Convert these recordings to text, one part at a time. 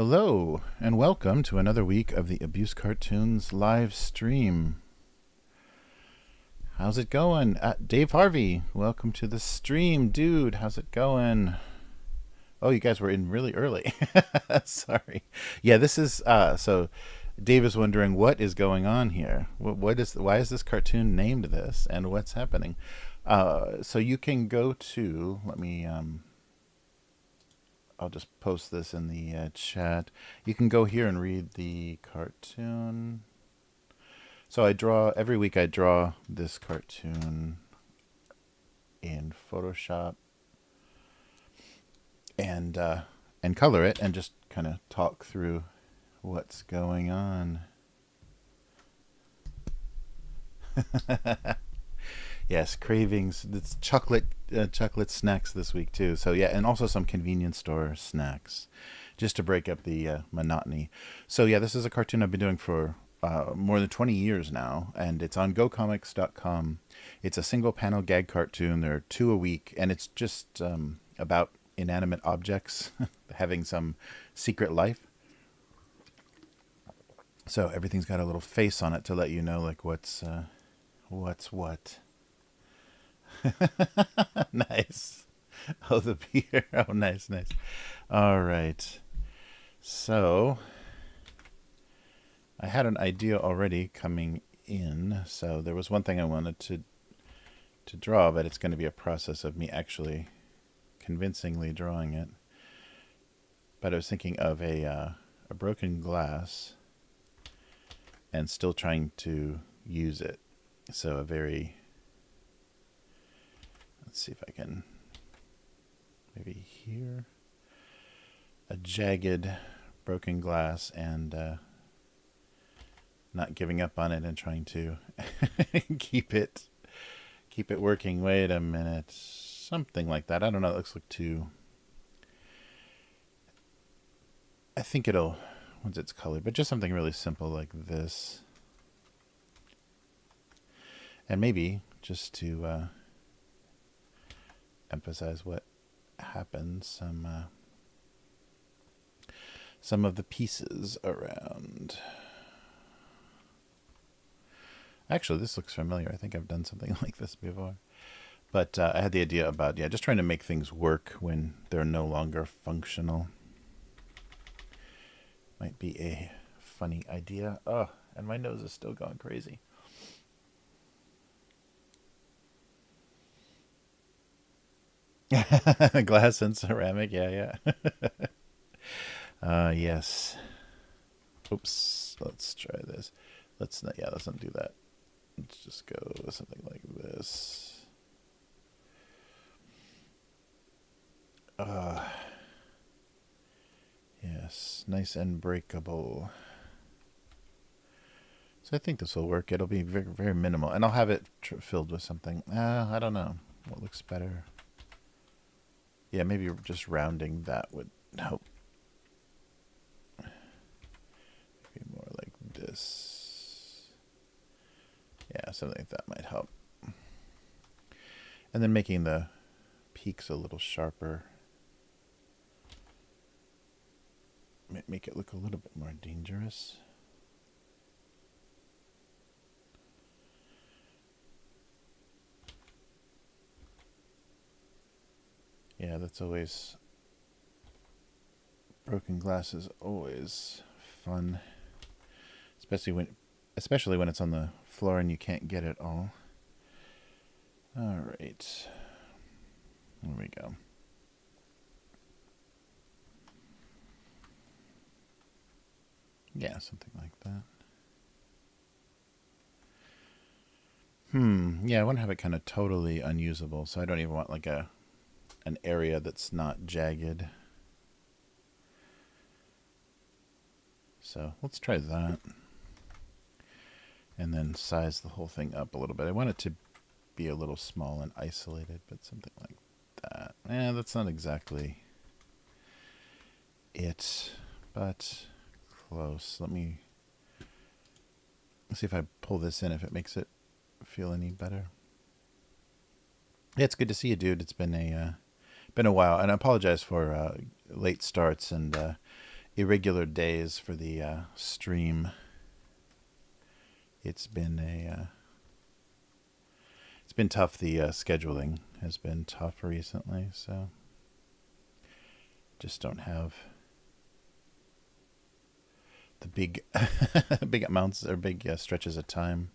Hello, and welcome to another week of the Abusecartoons live stream. How's it going? Dave Harvey, welcome to the stream. Dude, how's it going? Oh, you guys were in really early. Sorry. Yeah, this is, so Dave is wondering what is going on here. Why is this cartoon named this, and what's happening? So you can go to, I'll just post this in the chat. You can go here and read the cartoon. So every week I draw this cartoon in Photoshop and color it and just kind of talk through what's going on. Yes, cravings. It's chocolate snacks this week too. So yeah, and also some convenience store snacks, just to break up the monotony. So yeah, this is a cartoon I've been doing for more than 20 years now, and it's on GoComics.com. It's a single panel gag cartoon. There are 2 a week, and it's just about inanimate objects having some secret life. So everything's got a little face on it to let you know like what's what. Nice. Oh, the beer. Oh, nice. All right. So I had an idea already coming in. So there was one thing I wanted to draw, but it's going to be a process of me actually convincingly drawing it. But I was thinking of a broken glass and still trying to use it. So let's see if I can maybe here, a jagged broken glass, and not giving up on it and trying to keep it working. Wait a minute, something like that. I don't know, it looks like too, I think it'll, once it's colored, but just something really simple like this. And maybe just to emphasize what happens, some of the pieces around. Actually, this looks familiar. I think I've done something like this before. But I had the idea about, just trying to make things work when they're no longer functional. Might be a funny idea. Oh, and my nose is still going crazy. Glass and ceramic, yeah. Yes. Oops, let's try this. Let's not do that. Let's just go with something like this. Yes, nice and breakable. So I think this will work. It'll be very, very minimal, and I'll have it filled with something. I don't know what looks better. Yeah, maybe just rounding that would help. Maybe more like this. Yeah, something like that might help. And then making the peaks a little sharper. Make it look a little bit more dangerous. Yeah, that's always, broken glass is always fun, especially when it's on the floor and you can't get it all. All right, there we go. Yeah, something like that. Yeah, I want to have it kind of totally unusable, so I don't even want like an area that's not jagged. So let's try that. And then size the whole thing up a little bit. I want it to be a little small and isolated, but something like that. That's not exactly it, but close. Let's see if I pull this in, if it makes it feel any better. Yeah, it's good to see you, dude. It's been a while, and I apologize for late starts, and irregular days for the stream. It's been it's been tough. The scheduling has been tough recently, so just don't have the big big amounts or big stretches of time,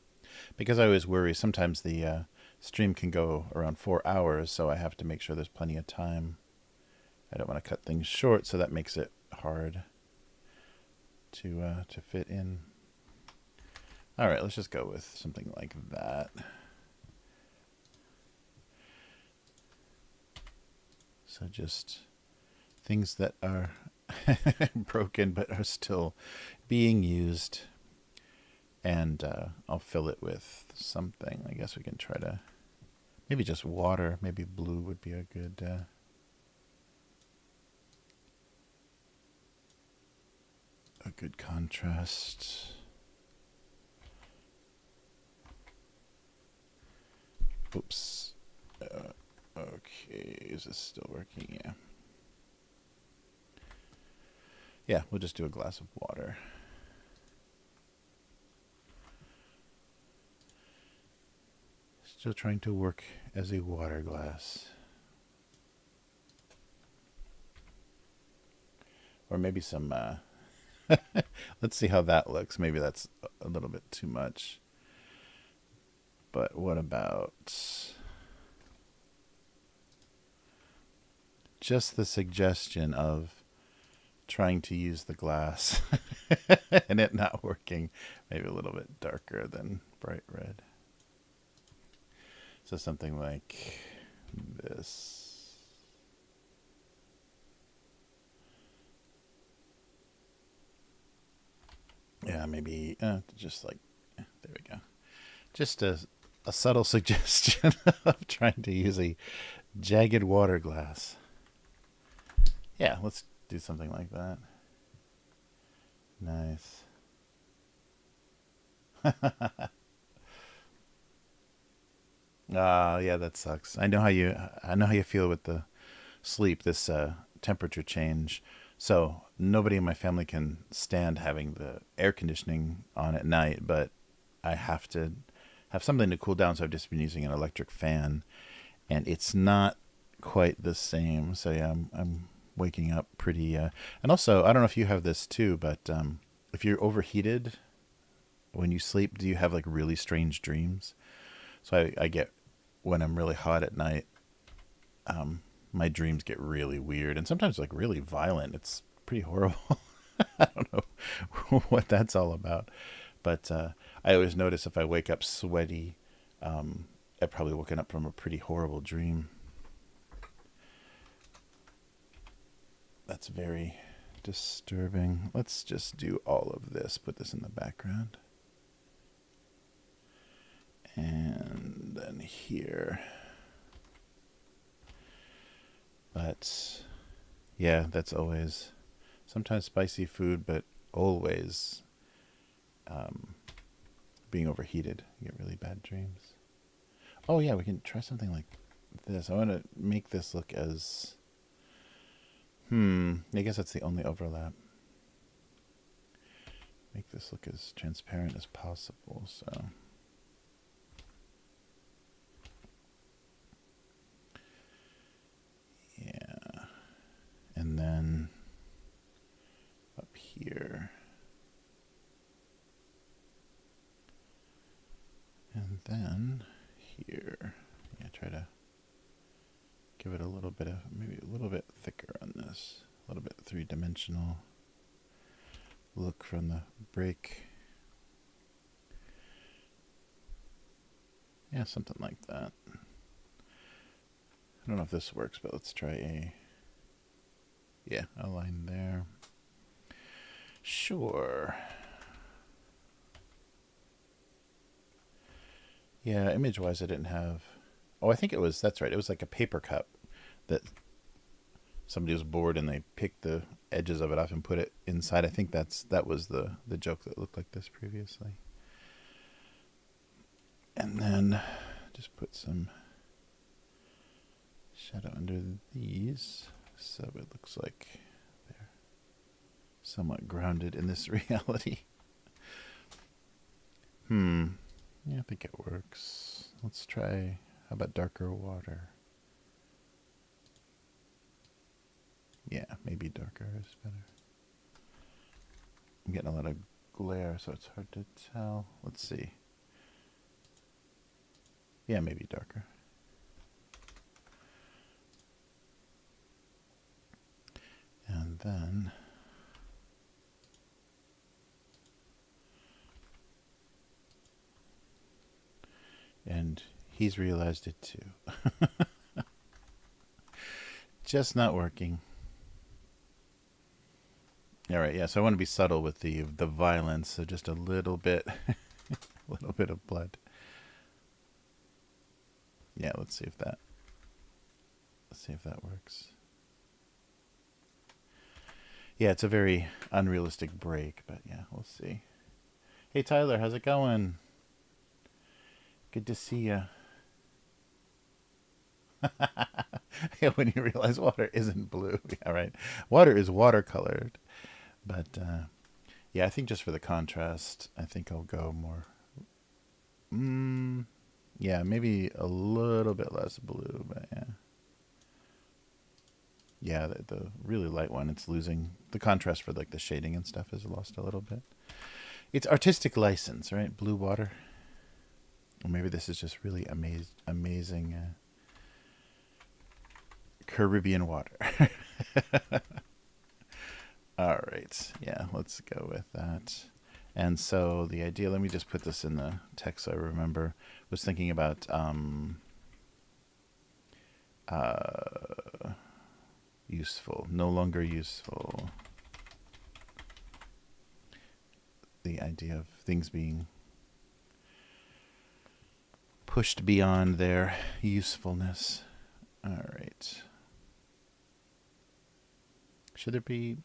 because I always worry sometimes the stream can go around 4 hours, so I have to make sure there's plenty of time. I don't want to cut things short, so that makes it hard to fit in. All right, let's just go with something like that. So just things that are broken but are still being used. And I'll fill it with something. I guess we can try to, maybe just water. Maybe blue would be a good contrast. Oops. Okay, is this still working? Yeah. Yeah, we'll just do a glass of water. Still trying to work as a water glass. Or maybe some, let's see how that looks. Maybe that's a little bit too much. But what about just the suggestion of trying to use the glass and it not working? Maybe a little bit darker than bright red. So something like this. Yeah, maybe just like, there we go. Just a subtle suggestion of trying to use a jagged water glass. Yeah, let's do something like that. Nice. Yeah, that sucks. I know how you feel with the sleep, this temperature change. So nobody in my family can stand having the air conditioning on at night, but I have to have something to cool down, so I've just been using an electric fan, and it's not quite the same. So yeah, I'm waking up pretty and also, I don't know if you have this too, but if you're overheated when you sleep, do you have like really strange dreams? So I get, when I'm really hot at night, my dreams get really weird and sometimes like really violent. It's pretty horrible. I don't know what that's all about, but I always notice if I wake up sweaty, I've probably woken up from a pretty horrible dream. That's very disturbing. Let's just do all of this, put this in the background. And then here. But yeah, that's always, sometimes spicy food, but always being overheated. You get really bad dreams. Oh yeah, we can try something like this. I want to make this look as, I guess that's the only overlap. Make this look as transparent as possible, so. Yeah. And then up here. And then here. Yeah, try to give it a little bit of, maybe a little bit thicker on this. A little bit three-dimensional look from the break. Yeah, something like that. I don't know if this works, but let's try a line there. Sure. Yeah, image-wise I didn't have, I think it was, that's right, it was like a paper cup that somebody was bored and they picked the edges of it off and put it inside. I think that was the joke that looked like this previously. And then just put some shadow under these so it looks like they're somewhat grounded in this reality. Yeah, I think it works. Let's try, how about darker water? Yeah, maybe darker is better. I'm getting a lot of glare, so it's hard to tell. Let's see. Yeah, maybe darker. And then and he's realized it too. Just not working. All right, yeah. So I want to be subtle with the violence. So just a little bit, a little bit of blood. Yeah, let's see if that works. Yeah, it's a very unrealistic break, but yeah, we'll see. Hey Tyler, how's it going? Good to see you. When you realize water isn't blue, yeah, right. Water is watercolored, but yeah, I think just for the contrast, I think I'll go more. Yeah, maybe a little bit less blue, but yeah. Yeah, the really light one, it's losing the contrast for like the shading and stuff is lost a little bit. It's artistic license, right? Blue water. Or maybe this is just really amazing Caribbean water. All right. Yeah, let's go with that. And so the idea, let me just put this in the text so I remember, was thinking about useful, no longer useful. The idea of things being pushed beyond their usefulness. All right. Should there be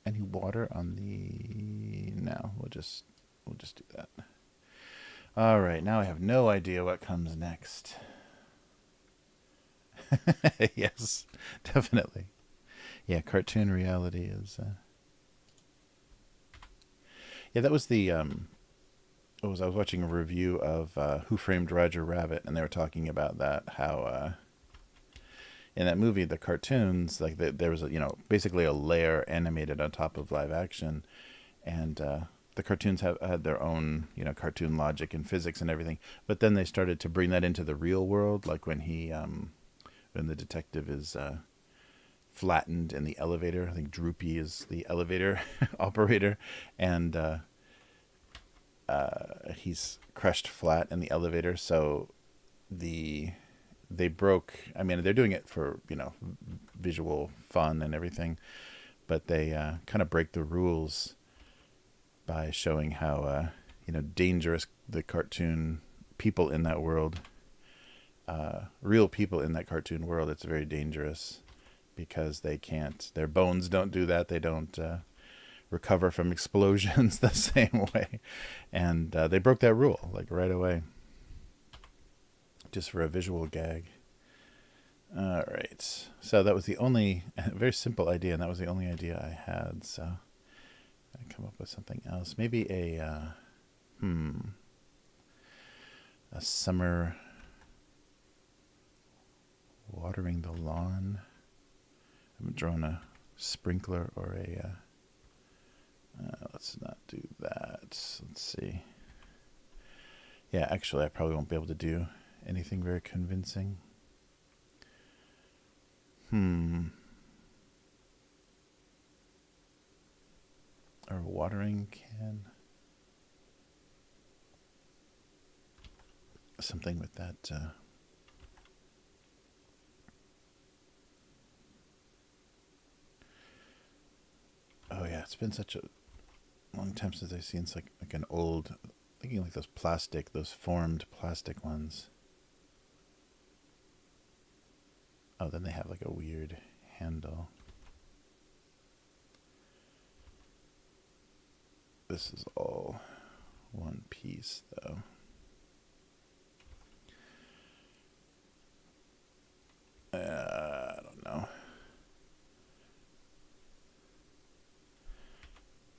any water on the... No, we'll just do that. All right, now I have no idea what comes next. Yes, definitely. Yeah, cartoon reality is... Yeah, that was the... I was watching a review of Who Framed Roger Rabbit, and they were talking about that, how... in that movie, the cartoons, like there was basically a layer animated on top of live action, and the cartoons had their own cartoon logic and physics and everything. But then they started to bring that into the real world, like when when the detective is flattened in the elevator. I think Droopy is the elevator operator, and he's crushed flat in the elevator. So they broke. I mean, they're doing it for visual fun and everything, but they kind of break the rules by showing how dangerous the cartoon people in that world, real people in that cartoon world. It's very dangerous because they can't. Their bones don't do that. They don't recover from explosions the same way, and they broke that rule like right away. Just for a visual gag. All right. So that was the only very simple idea, and that was the only idea I had. So I come up with something else. Maybe a summer watering the lawn. I haven't drawn a sprinkler or a. Let's not do that. Let's see. Yeah, actually, I probably won't be able to do anything very convincing. Or a watering can. Something with that. Oh yeah, it's been such a long time since I've seen like an old, thinking like those formed plastic ones. Oh, then they have like a weird handle. This is all one piece, though. I don't know.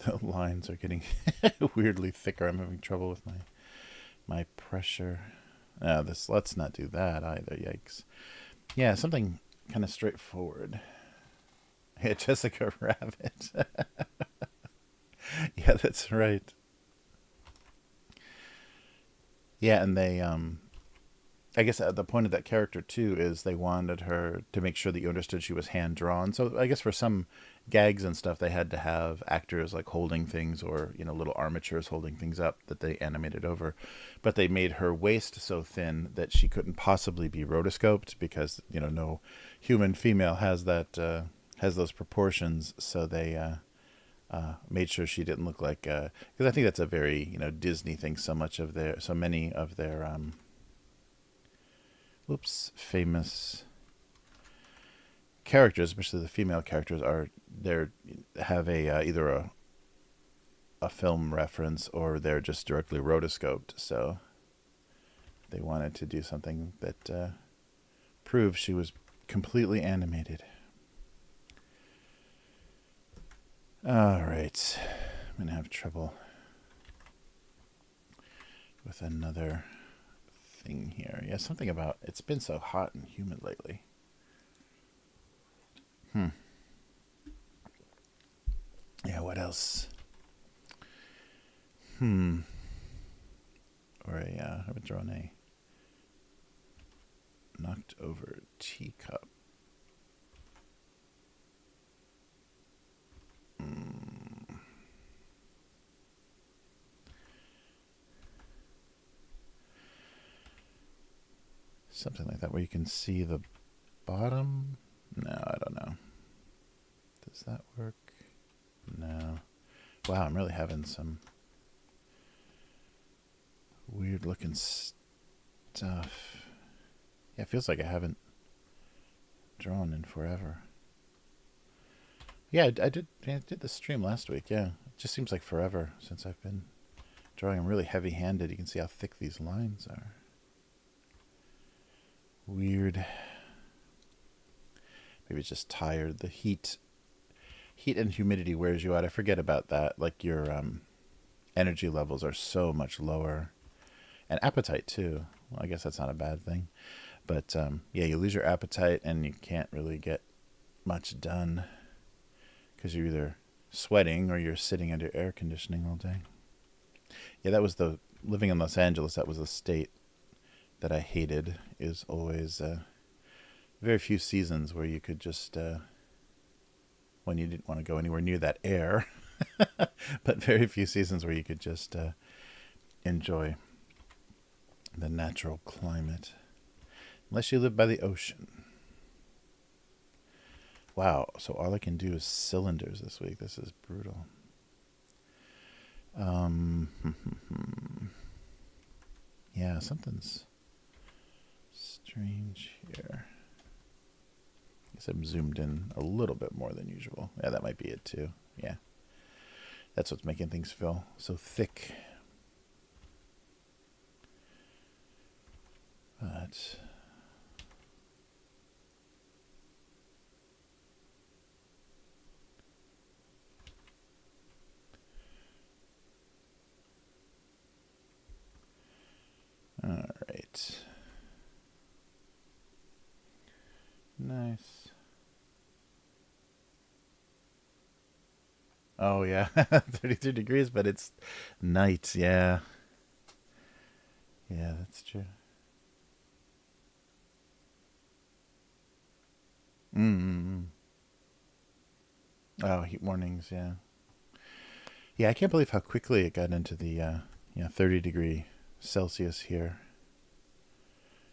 The lines are getting weirdly thicker. I'm having trouble with my pressure. Let's not do that either. Yikes. Yeah, something kind of straightforward. Yeah, Jessica Rabbit. Yeah, that's right. Yeah, and they I guess the point of that character too is they wanted her to make sure that you understood she was hand drawn. So I guess for some gags and stuff, they had to have actors like holding things, or little armatures holding things up that they animated over. But they made her waist so thin that she couldn't possibly be rotoscoped, because no human female has that has those proportions. So they made sure she didn't look like, because I think that's a very Disney thing. So many of their famous characters, especially the female characters, have either a film reference, or they're just directly rotoscoped. So they wanted to do something that proved she was completely animated. All right, I'm gonna have trouble with another thing here. Yeah, something about it's been so hot and humid lately. Yeah, what else? Or I haven't drawn a knocked over teacup. Something like that, where you can see the bottom. No, I don't know. Does that work? No. Wow, I'm really having some weird looking stuff. Yeah, it feels like I haven't drawn in forever. Yeah, I did the stream last week. Yeah, it just seems like forever since I've been drawing. I'm really heavy-handed. You can see how thick these lines are. Weird. Maybe it's just tired. The heat and humidity wears you out. I forget about that. Like your energy levels are so much lower, and appetite too. Well, I guess that's not a bad thing, but yeah, you lose your appetite and you can't really get much done because you're either sweating or you're sitting under air conditioning all day. Yeah, that was living in Los Angeles. That was the state that I hated. Is always very few seasons where you could just when you didn't want to go anywhere near that air, but very few seasons where you could just enjoy the natural climate, unless you live by the ocean. Wow, so all I can do is cylinders this week. This is brutal. Yeah, something's strange here. I guess I'm zoomed in a little bit more than usual. Yeah, that might be it too. Yeah. That's what's making things feel so thick. But all right. Nice. Oh yeah, 32 degrees, but it's night. Yeah. Yeah, that's true. Mm-hmm. Oh, heat warnings. Yeah. Yeah, I can't believe how quickly it got into the 30 degree Celsius here.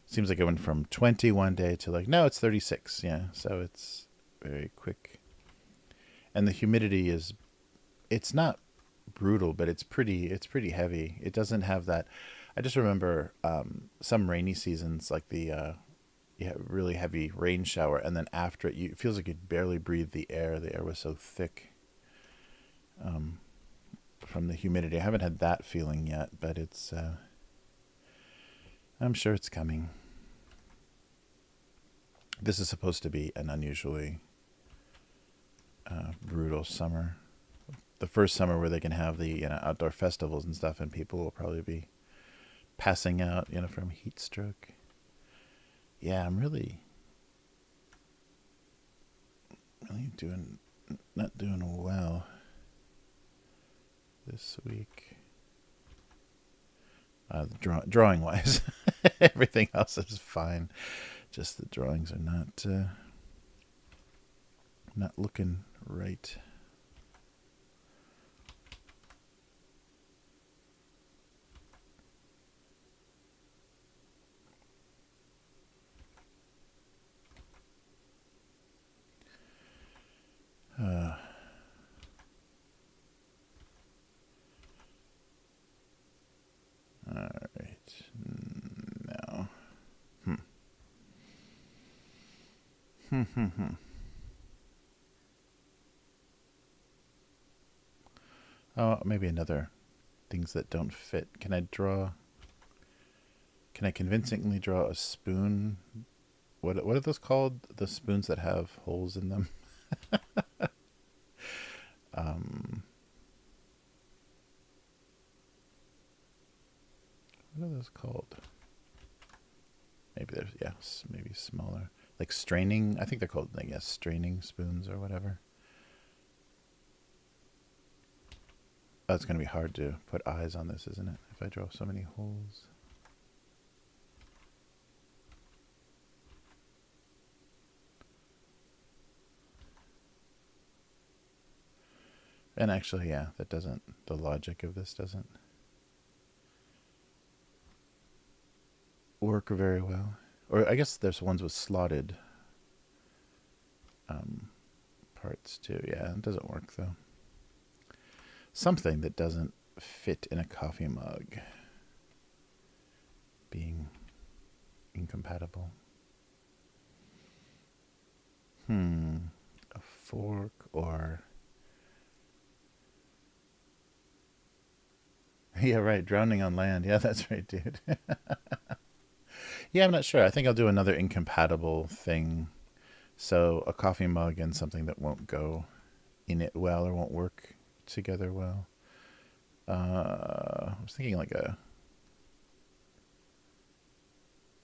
Seems like it went from 20 one day to like, no, it's 36. Yeah, so it's very quick. And the humidity it's not brutal, but it's pretty heavy. It doesn't have that. I just remember some rainy seasons, like the really heavy rain shower, and then after it, it feels like you barely breathe the air. The air was so thick from the humidity. I haven't had that feeling yet, but it's. I'm sure it's coming. This is supposed to be an unusually brutal summer. the first summer where they can have the outdoor festivals and stuff, and people will probably be passing out from heat stroke. Yeah, I'm really not doing well this week. Drawing wise, everything else is fine. Just the drawings are not looking right. All right. Now. Oh, maybe another things that don't fit. Can I convincingly draw a spoon? What are those called? The spoons that have holes in them? What are those called? Maybe there's maybe smaller, like straining. I think they're called, I guess, straining spoons or whatever. Oh, it's going to be hard to put eyes on this, isn't it? If I draw so many holes. And actually, yeah, the logic of this doesn't work very well. Or I guess there's ones with slotted parts too. Yeah, it doesn't work though. Something that doesn't fit in a coffee mug being incompatible. A fork or... Yeah, right. Drowning on land. Yeah, that's right, dude. Yeah, I'm not sure. I think I'll do another incompatible thing. So a coffee mug and something that won't go in it well or won't work together well. I was thinking like a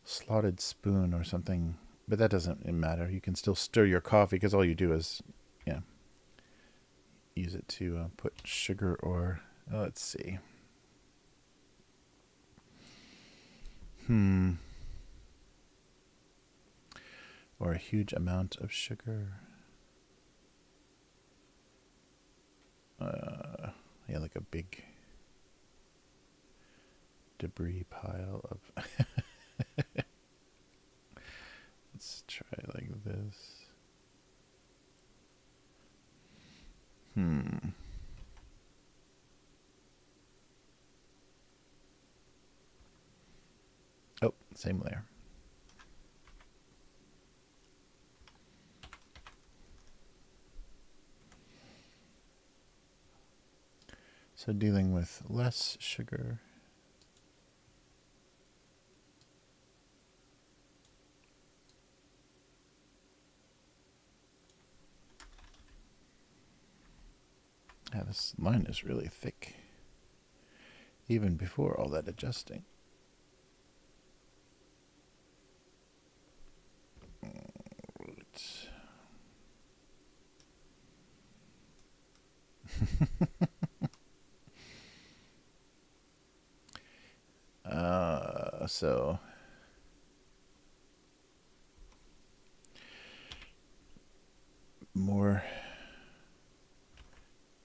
slotted spoon or something, but that doesn't matter. You can still stir your coffee because all you do is, use it to put sugar or, let's see. Or a huge amount of sugar. Yeah, like a big debris pile of... Let's try like this. Oh, same layer. So dealing with less sugar. Yeah, this line is really thick, even before all that adjusting. So more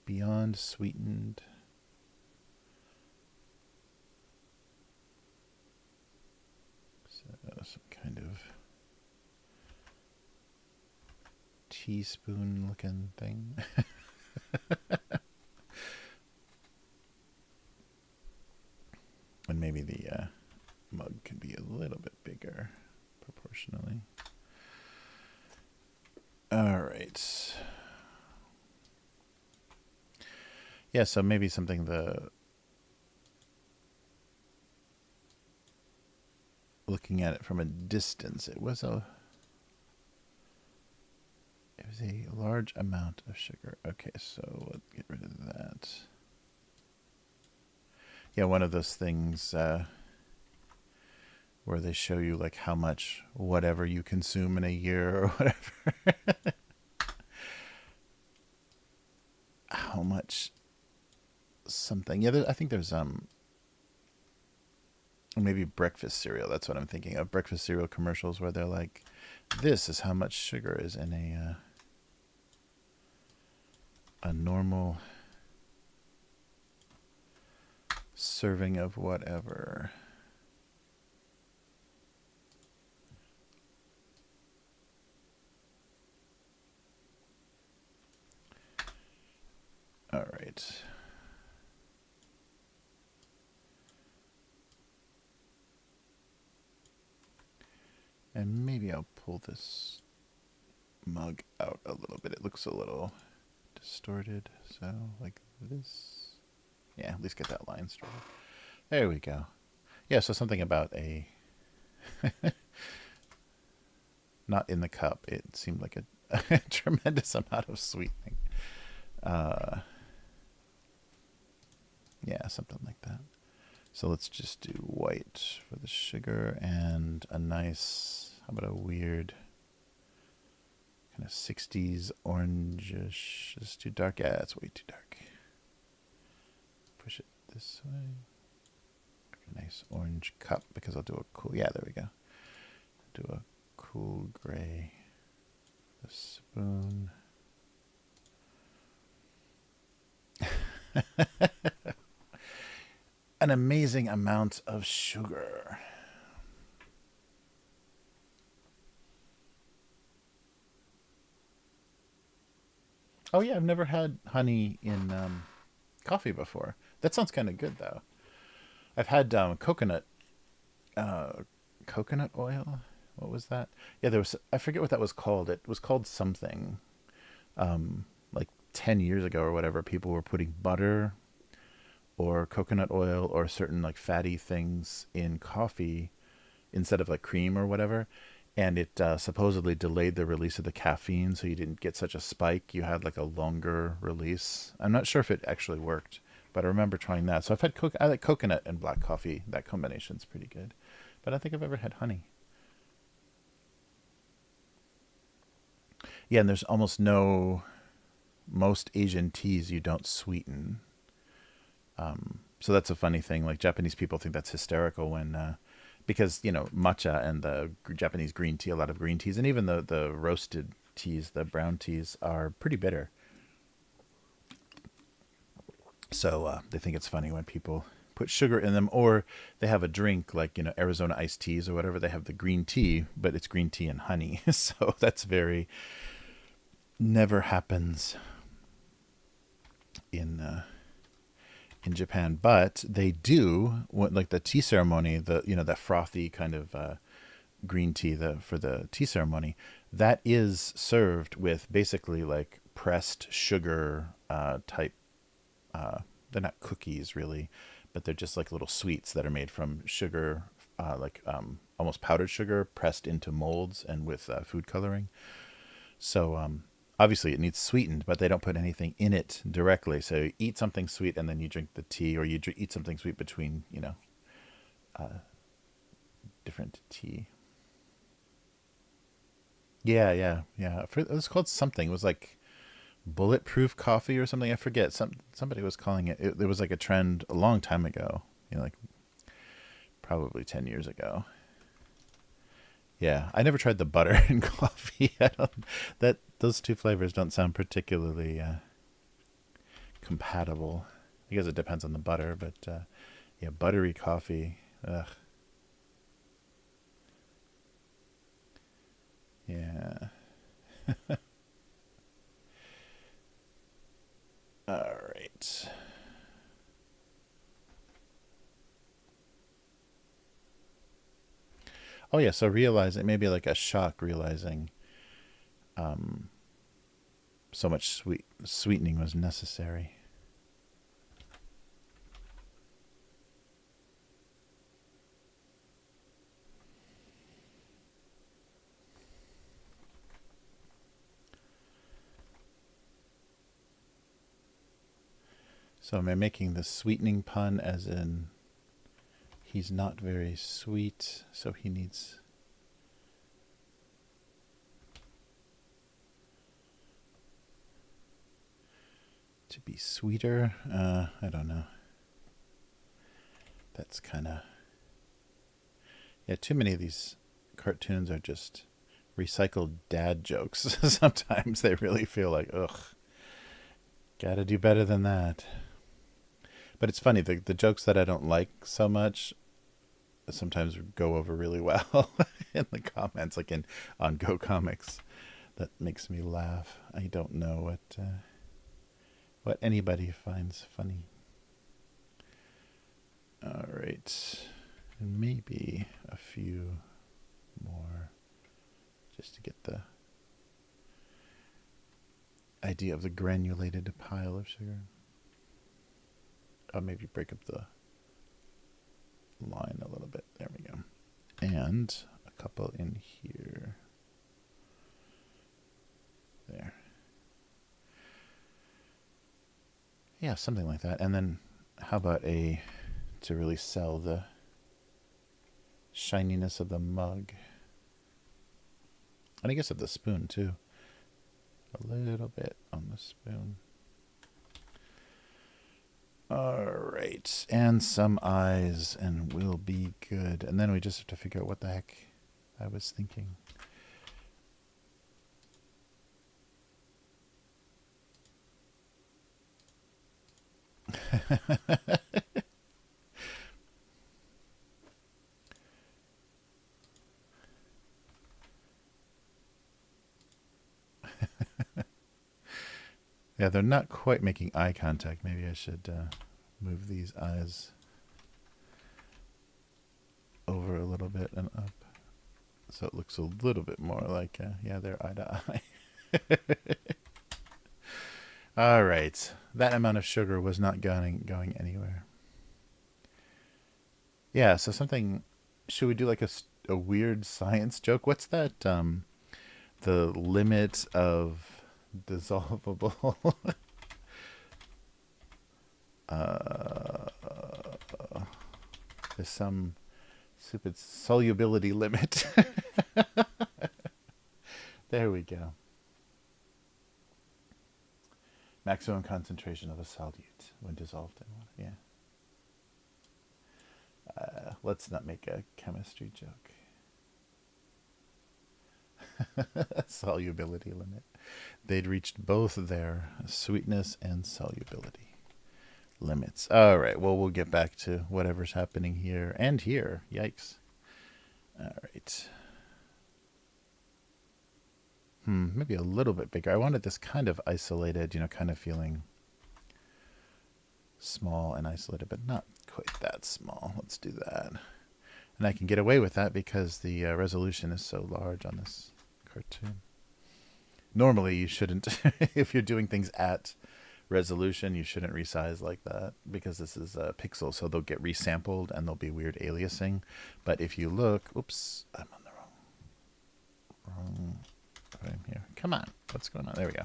beyond sweetened. So some kind of teaspoon looking thing. And maybe the mug can be a little bit bigger proportionally. All right. Yeah, so maybe something looking at it from a distance, it was There's a large amount of sugar. Okay, so let's get rid of that. Yeah, one of those things where they show you like how much whatever you consume in a year or whatever. How much something. Yeah, I think there's maybe breakfast cereal. That's what I'm thinking of. Breakfast cereal commercials where they're like, this is how much sugar is in a normal serving of whatever. All right. And maybe I'll pull this mug out a little bit. It looks a little distorted. So like this. Yeah, at least get that line straight. There we go. Yeah, so something about a... not in the cup. It seemed like a tremendous amount of sweetening. Yeah, something like that. So let's just do white for the sugar and a nice, how about a weird kind of 60s orangish. Is this too dark? Yeah, it's way too dark. Push it this way. A nice orange cup because I'll do a cool, yeah, there we go. Do a cool gray. A spoon. An amazing amount of sugar. Oh yeah, I've never had honey in coffee before. That sounds kind of good though. I've had coconut oil. What was that? Yeah, there was. I forget what that was called. It was called something. Like 10 years ago or whatever, people were putting butter or coconut oil or certain like fatty things in coffee instead of like cream or whatever, and it supposedly delayed the release of the caffeine, so you didn't get such a spike. You had like a longer release. I'm not sure if it actually worked, but I remember trying that. So I like coconut and black coffee. That combination's pretty good, but I don't think I've ever had honey. Yeah, and there's almost no... most Asian teas you don't sweeten. So that's a funny thing. Like Japanese people think that's hysterical when, because matcha and the Japanese green tea, a lot of green teas, and even the roasted teas, the brown teas are pretty bitter. So they think it's funny when people put sugar in them, or they have a drink like Arizona iced teas or whatever. They have the green tea, but it's green tea and honey. So that's very... never happens in Japan, but they do like the tea ceremony, that frothy kind of green tea for the tea ceremony, that is served with basically like pressed sugar type. They're not cookies really, but they're just like little sweets that are made from sugar, almost powdered sugar pressed into molds and with food coloring. So obviously it needs sweetened, but they don't put anything in it directly. So you eat something sweet and then you drink the tea, or you eat something sweet between, different tea. Yeah. It was called something. It was like bulletproof coffee or something. I forget. Somebody was calling it. It was like a trend a long time ago. Like probably 10 years ago. Yeah, I never tried the butter in coffee. Those two flavors don't sound particularly compatible. I guess it depends on the butter, but yeah, buttery coffee. Ugh. Yeah. All right. Oh yeah, so realizing maybe like a shock, realizing um, so much sweetening was necessary. So am I making the sweetening pun as in he's not very sweet, so he needs to be sweeter? I don't know. That's kind of... Yeah, too many of these cartoons are just recycled dad jokes. Sometimes they really feel like, ugh, gotta do better than that. But it's funny, the jokes that I don't like so much sometimes go over really well in the comments, like on Go Comics. That makes me laugh. I don't know what anybody finds funny. All right, and maybe a few more just to get the idea of the granulated pile of sugar. I'll maybe break up the line a little bit. There we go. And a couple in here. There. Yeah, something like that. And then how about to really sell the shininess of the mug. And I guess of the spoon too. A little bit on the spoon. All right, and some eyes, and we'll be good. And then we just have to figure out what the heck I was thinking. Yeah, they're not quite making eye contact. Maybe I should move these eyes over a little bit and up so it looks a little bit more like, yeah, they're eye to eye. All right, that amount of sugar was not going anywhere. Yeah, so something, should we do like a weird science joke? What's that, the limit of dissolvable there's some stupid solubility limit. There we go. Maximum concentration of a solute when dissolved in water. Yeah. Let's not make a chemistry joke. Solubility limit. They'd reached both their sweetness and solubility limits. All right. Well, we'll get back to whatever's happening here and here. Yikes. All right. Maybe a little bit bigger. I wanted this kind of isolated, kind of feeling small and isolated, but not quite that small. Let's do that. And I can get away with that because the resolution is so large on this cartoon. Normally, you shouldn't, if you're doing things at resolution, you shouldn't resize like that because this is a pixel, so they'll get resampled and there'll be weird aliasing. But if you look, oops, I'm on the wrong frame here. Come on, what's going on? There we go.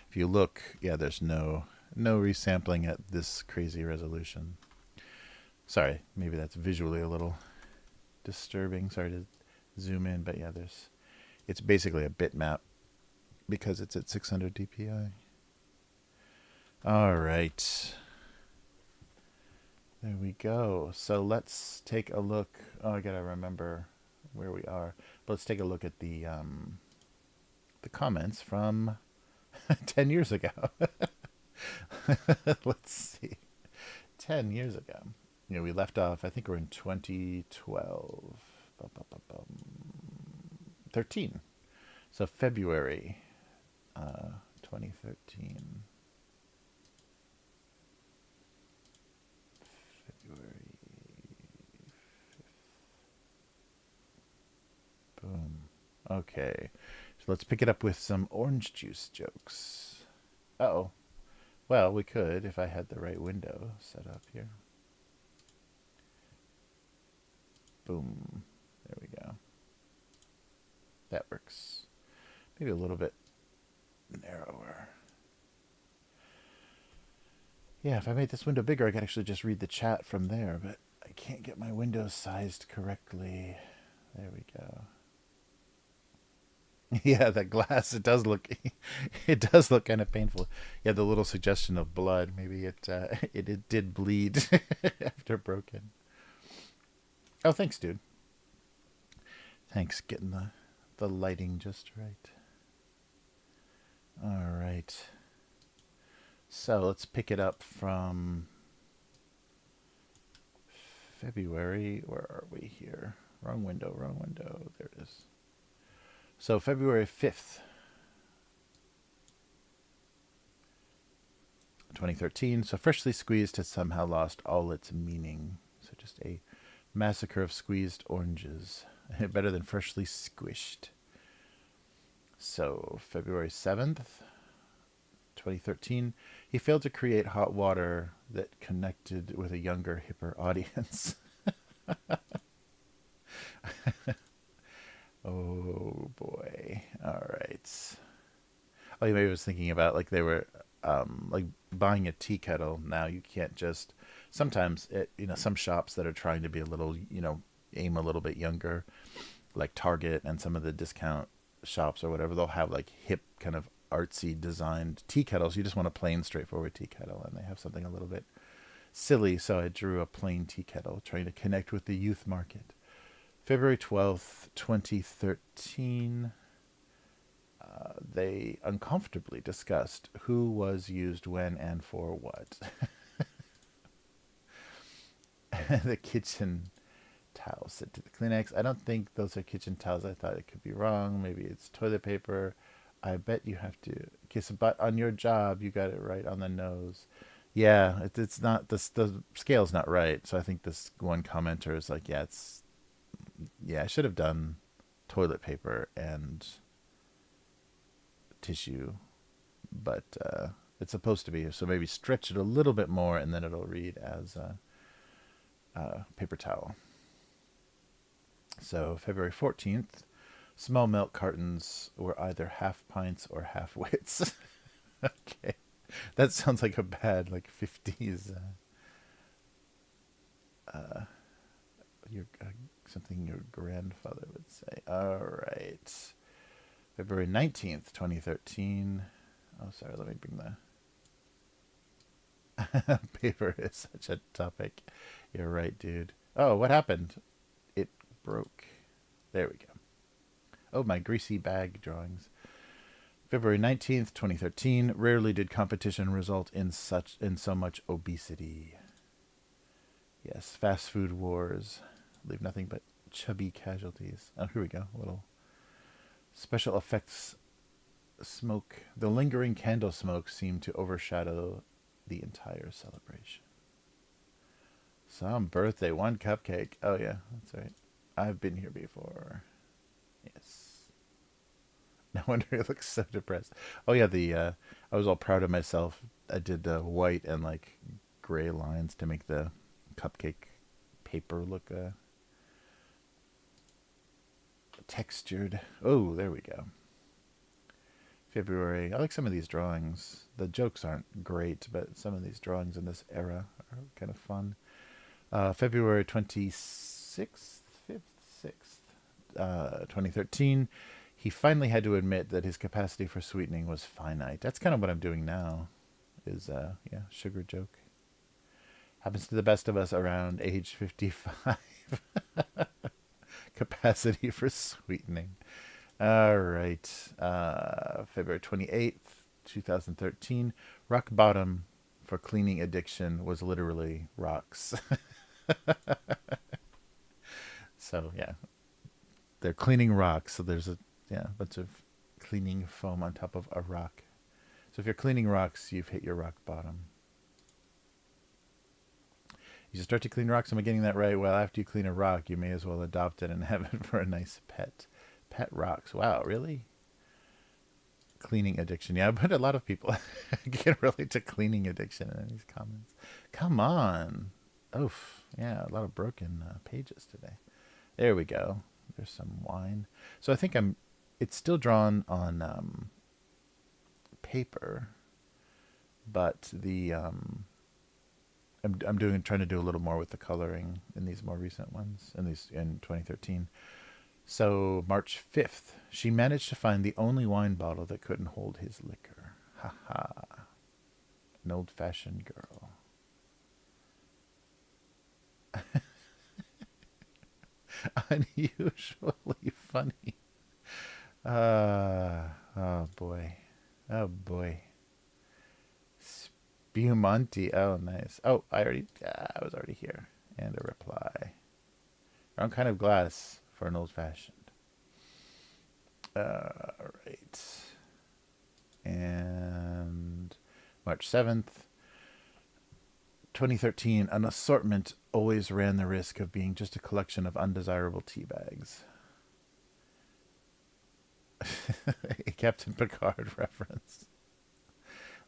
If you look, yeah, there's no resampling at this crazy resolution. Sorry, maybe that's visually a little disturbing. Sorry to zoom in, but yeah, it's basically a bitmap because it's at 600 dpi. All right. There we go. So let's take a look. Oh, I gotta remember where we are. But let's take a look at the comments from 10 years ago. Let's see. 10 years ago. We left off, I think we're in 2012. 13. So February 2013. February 5th. Boom. Okay. So let's pick it up with some orange juice jokes. Uh-oh. Well, we could if I had the right window set up here. Boom. There we go. That works. Maybe a little bit narrower. Yeah, if I made this window bigger, I could actually just read the chat from there, but I can't get my windows sized correctly. There we go. Yeah, that glass, it does look it does look kind of painful. Yeah, the little suggestion of blood, maybe it did bleed after broken. Oh, thanks, dude. Thanks, getting the lighting just right. All right. So, let's pick it up from February. Where are we here? Wrong window, wrong window. There it is. So, February 5th, 2013. So, freshly squeezed has somehow lost all its meaning. So, just a massacre of squeezed oranges. Better than freshly squished. So, February 7th, 2013. He failed to create hot water that connected with a younger, hipper audience. Oh boy. All right. Oh, maybe I was thinking about like they were like buying a tea kettle. Now you can't just. Sometimes some shops that are trying to be a little aim a little bit younger, like Target and some of the discount shops or whatever, they'll have like hip kind of artsy designed tea kettles. You just want a plain, straightforward tea kettle, and they have something a little bit silly. So I drew a plain tea kettle, trying to connect with the youth market. February 12th, 2013. They uncomfortably discussed who was used when and for what. The kitchen towels sent to the Kleenex. I don't think those are kitchen towels. I thought it could be wrong. Maybe it's toilet paper. I bet you have to kiss a butt on your job. You got it right on the nose. Yeah, it's not the scale's not right. So I think this one commenter is like, I should have done toilet paper and tissue, but it's supposed to be. So maybe stretch it a little bit more, and then it'll read as paper towel. So February 14th, small milk cartons were either half pints or half wits. Okay, that sounds like a bad like 50s. Your something your grandfather would say. All right. February 19th, 2013. Oh, sorry, let me bring the paper is such a topic. You're right, dude. Oh, what happened? It broke. There we go. Oh, my greasy bag drawings. February 19th, 2013. Rarely did competition result in so much obesity. Yes, fast food wars leave nothing but chubby casualties. Oh, here we go. A little special effects smoke. The lingering candle smoke seemed to overshadow the entire celebration. Some birthday, one cupcake. Oh yeah, that's right. I've been here before. Yes. No wonder he looks so depressed. Oh yeah, I was all proud of myself. I did white and like gray lines to make the cupcake paper look textured. Oh, there we go. February. I like some of these drawings. The jokes aren't great, but some of these drawings in this era are kind of fun. February 26th, 5th, 6th, 2013. He finally had to admit that his capacity for sweetening was finite. That's kind of what I'm doing now, is, sugar joke. Happens to the best of us around age 55. Capacity for sweetening. All right. February 28th, 2013. Rock bottom for cleaning addiction was literally rocks. So, yeah. They're cleaning rocks. So there's a bunch of cleaning foam on top of a rock. So if you're cleaning rocks, you've hit your rock bottom. You should start to clean rocks. Am I getting that right? Well, after you clean a rock, you may as well adopt it and have it for a nice pet. Pet rocks. Wow, really? Cleaning addiction. Yeah, but a lot of people can relate to cleaning addiction in these comments. Come on. Oof. Yeah, a lot of broken pages today. There we go. There's some wine. So I think it's still drawn on paper, but the I'm trying to do a little more with the coloring in these more recent ones, in 2013. So March 5th, she managed to find the only wine bottle that couldn't hold his liquor. Ha ha. An old-fashioned girl. Unusually funny. Oh boy. Oh boy. Spumanti. Oh, nice. Oh, I was already here. And a reply. Wrong kind of glass for an old-fashioned. Right. And March 7th, 2013, an assortment always ran the risk of being just a collection of undesirable tea bags. A Captain Picard reference.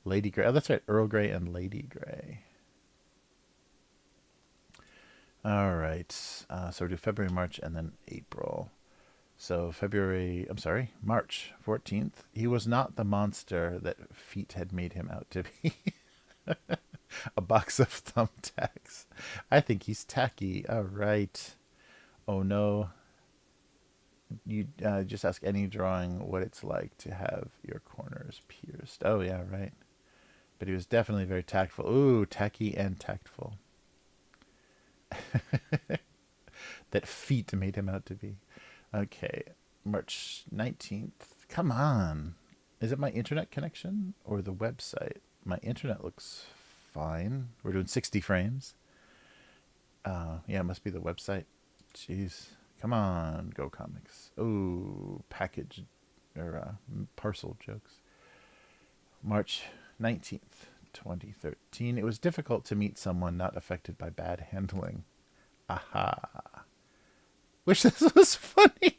Lady Grey. Oh, that's right. Earl Grey and Lady Grey. All right. So we'll do February, March, and then April. So March 14th. He was not the monster that feet had made him out to be. A box of thumbtacks. I think he's tacky. All right. Oh no. You just ask any drawing what it's like to have your corners pierced. Oh yeah, right. But he was definitely very tactful. Ooh, tacky and tactful. That feet made him out to be. Okay, March 19th. Come on. Is it my internet connection or the website? My internet looks fine. We're doing 60 frames. Yeah, it must be the website. Jeez. Come on, Go Comics. Oh, package or parcel jokes. March 19th, 2013. It was difficult to meet someone not affected by bad handling. Aha. Wish this was funny.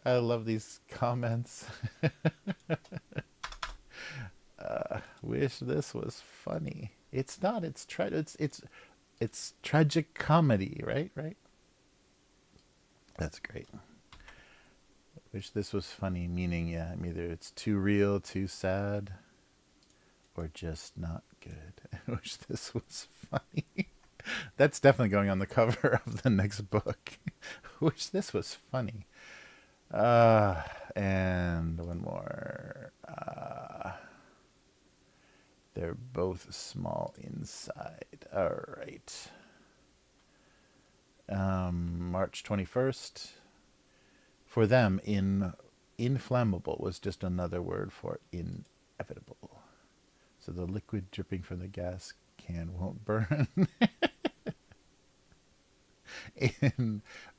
I love these comments. Wish this was funny. It's not. It's tragic comedy, right? Right. That's great. Wish this was funny, meaning yeah, either it's too real, too sad, or just not good. I wish this was funny. That's definitely going on the cover of the next book. Wish this was funny. And one more. They're both small inside. All right. March 21st. For them, inflammable was just another word for inevitable. So the liquid dripping from the gas can won't burn.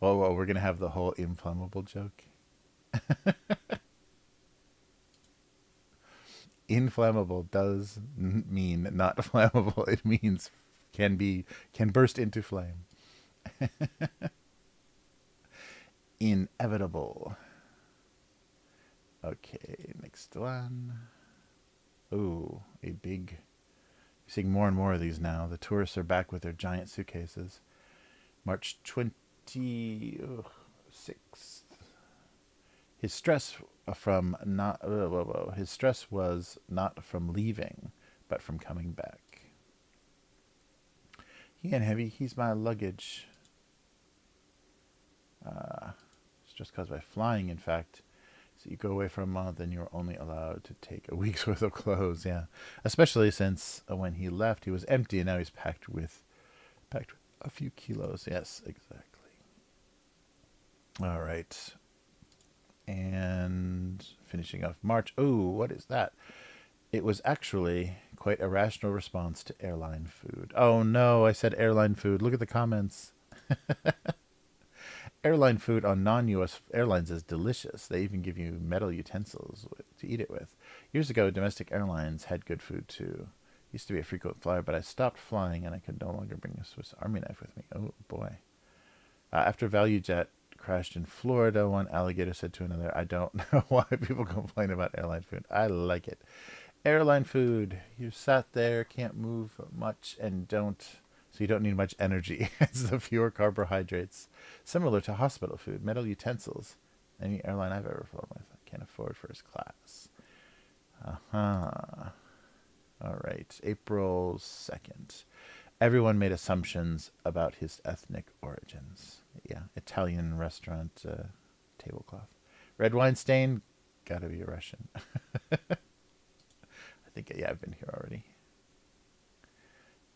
Well, we're going to have the whole inflammable joke. Inflammable does mean not flammable. It means can burst into flame. Inevitable. Okay, next one. Ooh, a big. You're seeing more and more of these now. The tourists are back with their giant suitcases. March 26th. His stress his stress was not from leaving, but from coming back. He ain't heavy. He's my luggage. It's just caused by flying, in fact. So you go away for a month and you're only allowed to take a week's worth of clothes. Yeah, especially since when he left, he was empty, and now he's packed with a few kilos. Yes, exactly. All right. And finishing off March. Oh, what is that? It was actually quite a rational response to airline food. Oh no, I said airline food. Look at the comments. Airline food on non-US airlines is delicious. They even give you metal utensils to eat it with. Years ago, domestic airlines had good food too. Used to be a frequent flyer, but I stopped flying and I could no longer bring a Swiss Army knife with me. Oh boy. After ValueJet crashed in Florida, one alligator said to another, I don't know why people complain about airline food. I like it. Airline food. You sat there, can't move much, and so you don't need much energy. It's the fewer carbohydrates. Similar to hospital food. Metal utensils. Any airline I've ever flown with. I can't afford first class. Uh-huh. All right. April 2nd. Everyone made assumptions about his ethnic origins. Yeah. Italian restaurant tablecloth. Red wine stain. Gotta be a Russian. I think, yeah, I've been here already.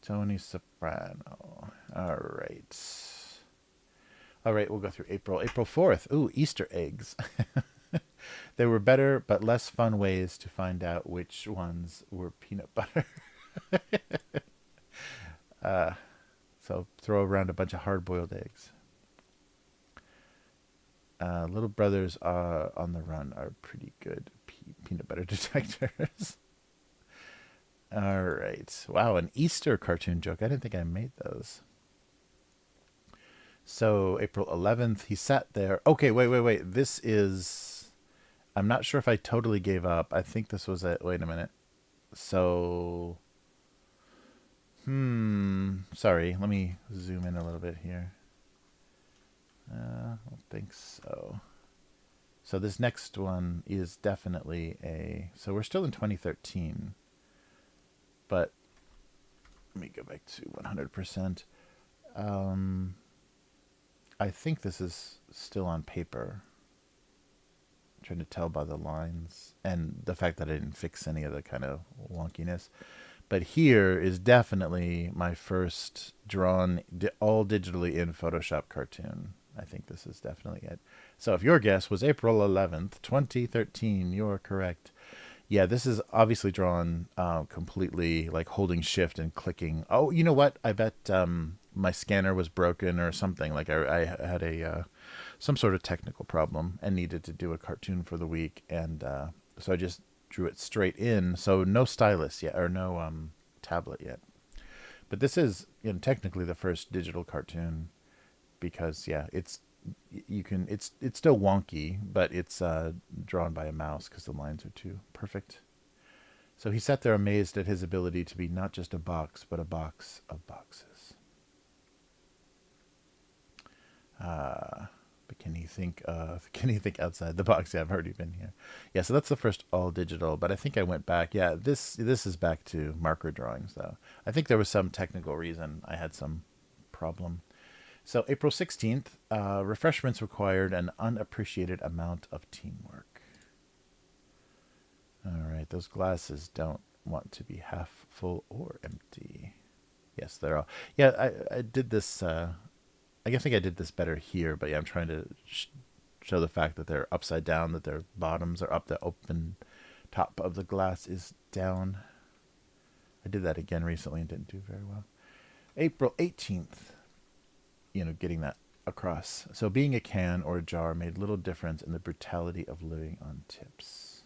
Tony Soprano. All right. All right, we'll go through April. April 4th. Ooh, Easter eggs. There were better but less fun ways to find out which ones were peanut butter. So throw around a bunch of hard-boiled eggs. Little brothers on the run are pretty good peanut butter detectors. All right. Wow, an Easter cartoon joke. I didn't think I made those. So April 11th, he sat there. Okay, wait. This is... I'm not sure if I totally gave up. I think this was it. Wait a minute. So... Sorry, let me zoom in a little bit here. I don't think so. So this next one is definitely a... So we're still in 2013. But let me go back to 100%. I think this is still on paper. I'm trying to tell by the lines and the fact that I didn't fix any of the kind of wonkiness. But here is definitely my first drawn all digitally in Photoshop cartoon. I think this is definitely it. So if your guess was April 11th, 2013, you're correct. Yeah, this is obviously drawn completely like holding shift and clicking. Oh, you know what? I bet my scanner was broken or something. Like I had a some sort of technical problem and needed to do a cartoon for the week. And so I just drew it straight in. So no stylus yet, or no tablet yet. But this is, you know, technically the first digital cartoon because, yeah, it's still wonky, but it's drawn by a mouse because the lines are too perfect. So he sat there amazed at his ability to be not just a box, but a box of boxes. But can he think outside the box? Yeah, I've already been here. Yeah, so that's the first all digital, but I think I went back. Yeah, this is back to marker drawings though. I think there was some technical reason I had some problem. So April 16th, refreshments required an unappreciated amount of teamwork. All right, those glasses don't want to be half full or empty. Yes, they're all. Yeah, I did this. I think I did this better here, but yeah, I'm trying to show the fact that they're upside down, that their bottoms are up, the open top of the glass is down. I did that again recently and didn't do very well. April 18th. You know, getting that across. So being a can or a jar made little difference in the brutality of living on tips.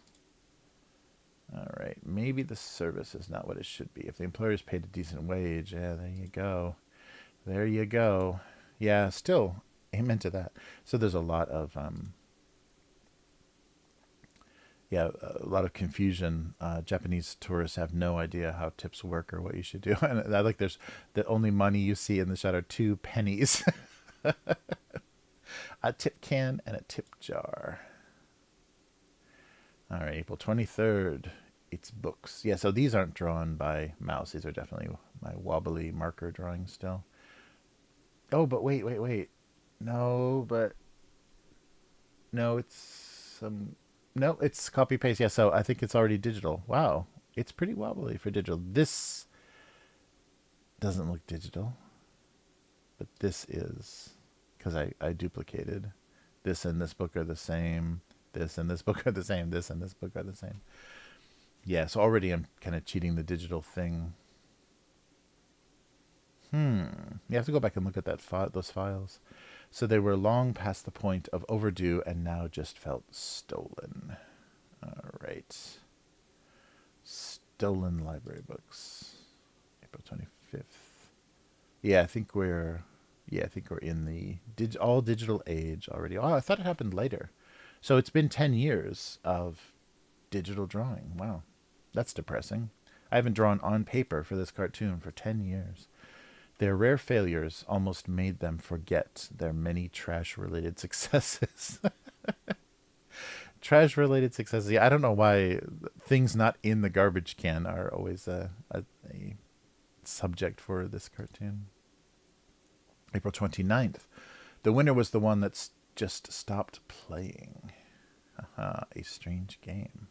All right, maybe the service is not what it should be. If the employer's paid a decent wage, yeah, there you go. There you go. Yeah, still, amen to that. So there's a lot of, a lot of confusion. Japanese tourists have no idea how tips work or what you should do. And I like there's the only money you see in the shot are 2 pennies. A tip can and a tip jar. All right, April 23rd. It's books. Yeah, so these aren't drawn by mouse. These are definitely my wobbly marker drawings still. Oh, but wait. No, it's no, it's copy paste. Yeah, so I think it's already digital. Wow, it's pretty wobbly for digital. This doesn't look digital, but this is because I duplicated. This and this book are the same. This and this book are the same. This and this book are the same. Yeah, so already I'm kind of cheating the digital thing. You have to go back and look at those files. So they were long past the point of overdue and now just felt stolen. All right. Stolen library books. April 25th. Yeah, I think we're in the all digital age already. Oh, I thought it happened later. So it's been 10 years of digital drawing. Wow. That's depressing. I haven't drawn on paper for this cartoon for 10 years. Their rare failures almost made them forget their many trash-related successes. trash related successes. Yeah, I don't know why things not in the garbage can are always a subject for this cartoon. April 29th. The winner was the one that's just stopped playing. A strange game.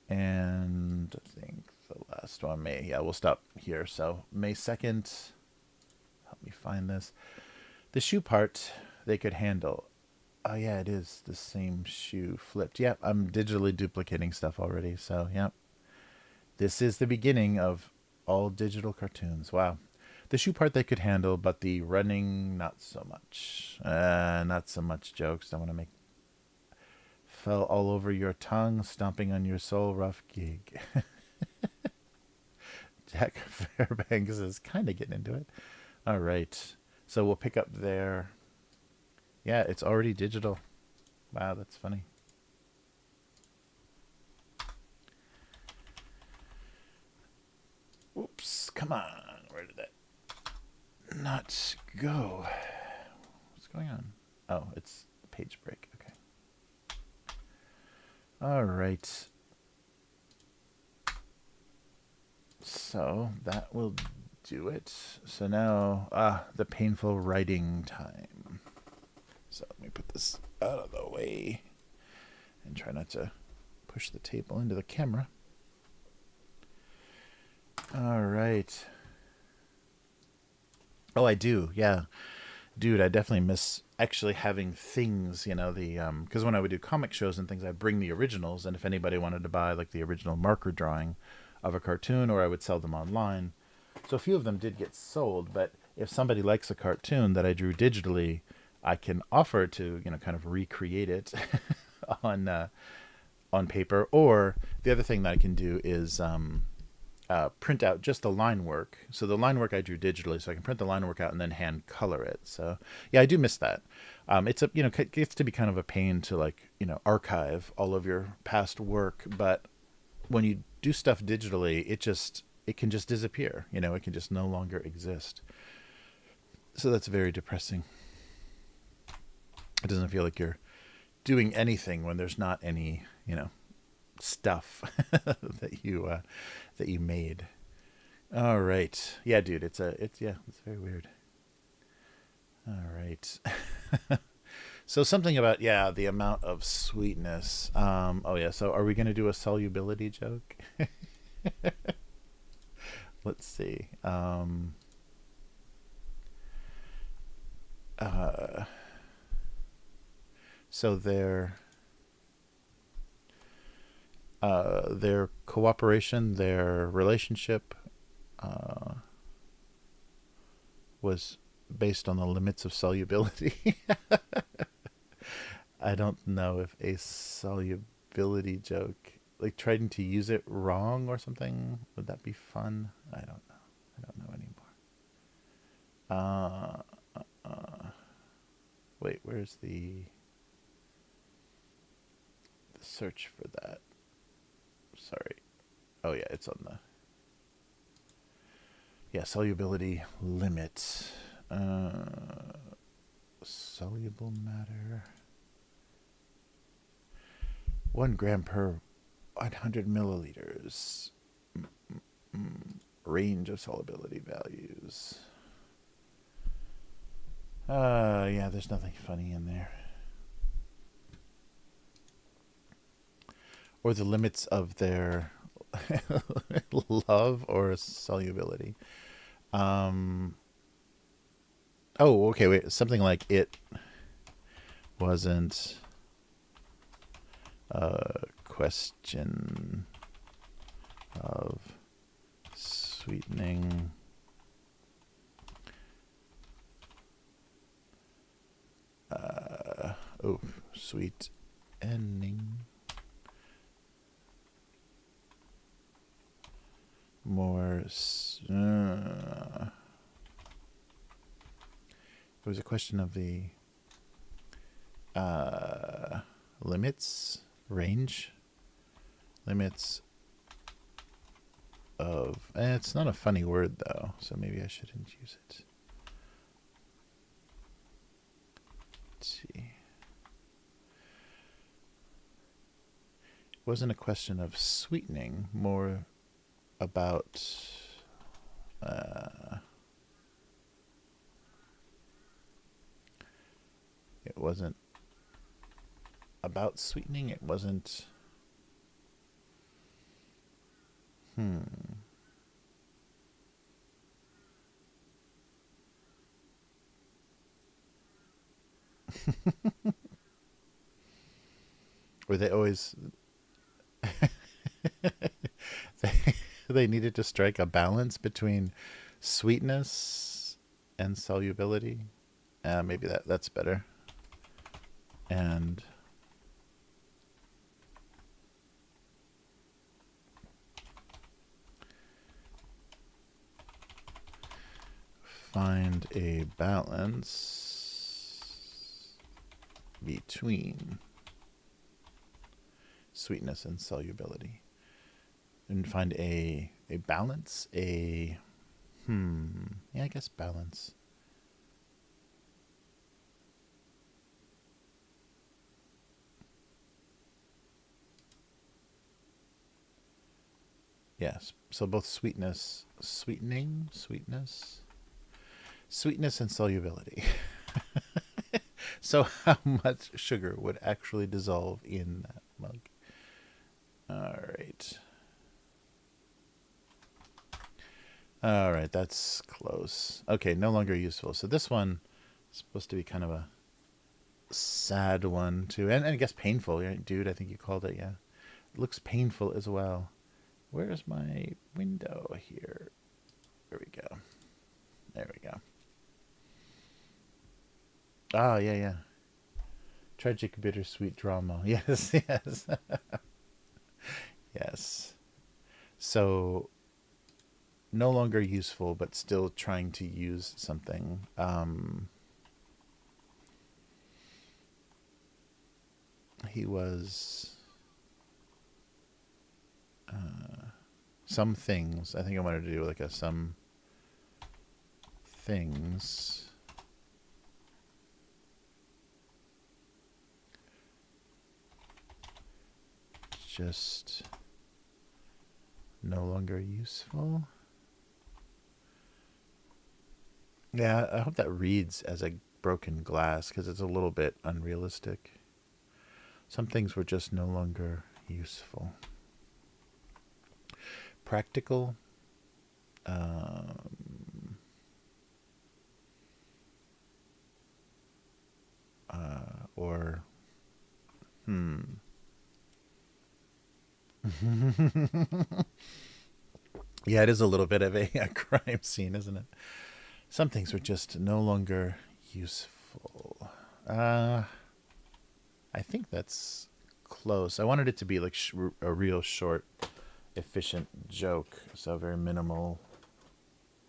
And I think the last one, we'll stop here. So May 2nd, help me find this. The shoe part they could handle. Oh yeah, it is the same shoe flipped. Yep, I'm digitally duplicating stuff already. So yep, this is the beginning of all digital cartoons. Wow. The shoe part they could handle, but the running, not so much. Not so much jokes. I want to make fell all over your tongue, stomping on your soul, rough gig. Jack Fairbanks is kind of getting into it. All right. So we'll pick up there. Yeah, it's already digital. Wow, that's funny. Oops, come on. Where did that not go? What's going on? Oh, it's page break. Okay. All right. So that will do it. So now, the painful writing time. So let me put this out of the way and try not to push the table into the camera. All right. Oh, I do. Yeah. Dude, I definitely miss actually having things, you know, because when I would do comic shows and things, I'd bring the originals, and if anybody wanted to buy like the original marker drawing of a cartoon, or I would sell them online. So a few of them did get sold, but if somebody likes a cartoon that I drew digitally, I can offer to, you know, kind of recreate it on paper. Or the other thing that I can do is print out just the line work. So the line work I drew digitally, so I can print the line work out and then hand color it. So yeah, I do miss that. It's a, you know, it gets to be kind of a pain to, like, you know, archive all of your past work, but when you do stuff digitally, it can just disappear. You know, it can just no longer exist. So that's very depressing. It doesn't feel like you're doing anything when there's not any, you know, stuff that you made. All right. Yeah, dude, it's very weird. All right. So something about, the amount of sweetness. Oh yeah, so are we going to do a solubility joke? Let's see. So their cooperation, their relationship was based on the limits of solubility. I don't know if a solubility joke, like trying to use it wrong or something, would that be fun? I don't know. I don't know anymore. Wait, where's the search for that? Sorry. Oh yeah, it's on the solubility limit. Soluble matter. 1 gram per 100 milliliters. Range of solubility values. Yeah, there's nothing funny in there. Or the limits of their love or solubility. Oh, okay, wait. Something like it wasn't a question of sweetening sweet ending more it was a question of the limits of, it's not a funny word though, so maybe I shouldn't use it. Let's see. wasn't a question of sweetening, more about it wasn't about sweetening. It wasn't. Were they always they, they needed to strike a balance between sweetness and solubility. Maybe that's better. And find a balance between sweetness and solubility. And find a balance, yeah, I guess balance. Yes, so both sweetness and solubility. So how much sugar would actually dissolve in that mug? All right, that's close. Okay, no longer useful. So this one is supposed to be kind of a sad one too, and I guess painful, right, dude? I think you called it, yeah. It looks painful as well. Where's my window here? There we go. There we go. Ah, yeah. Tragic, bittersweet drama. Yes, yes. Yes. So, no longer useful, but still trying to use something. He was... some things. I think I wanted to do like some things. Just no longer useful. Yeah, I hope that reads as a broken glass because it's a little bit unrealistic. Some things were just no longer useful. Practical. Or yeah, it is a little bit of a crime scene, isn't it? Some things were just no longer useful. I think that's close. I wanted it to be like a real short, efficient joke, so very minimal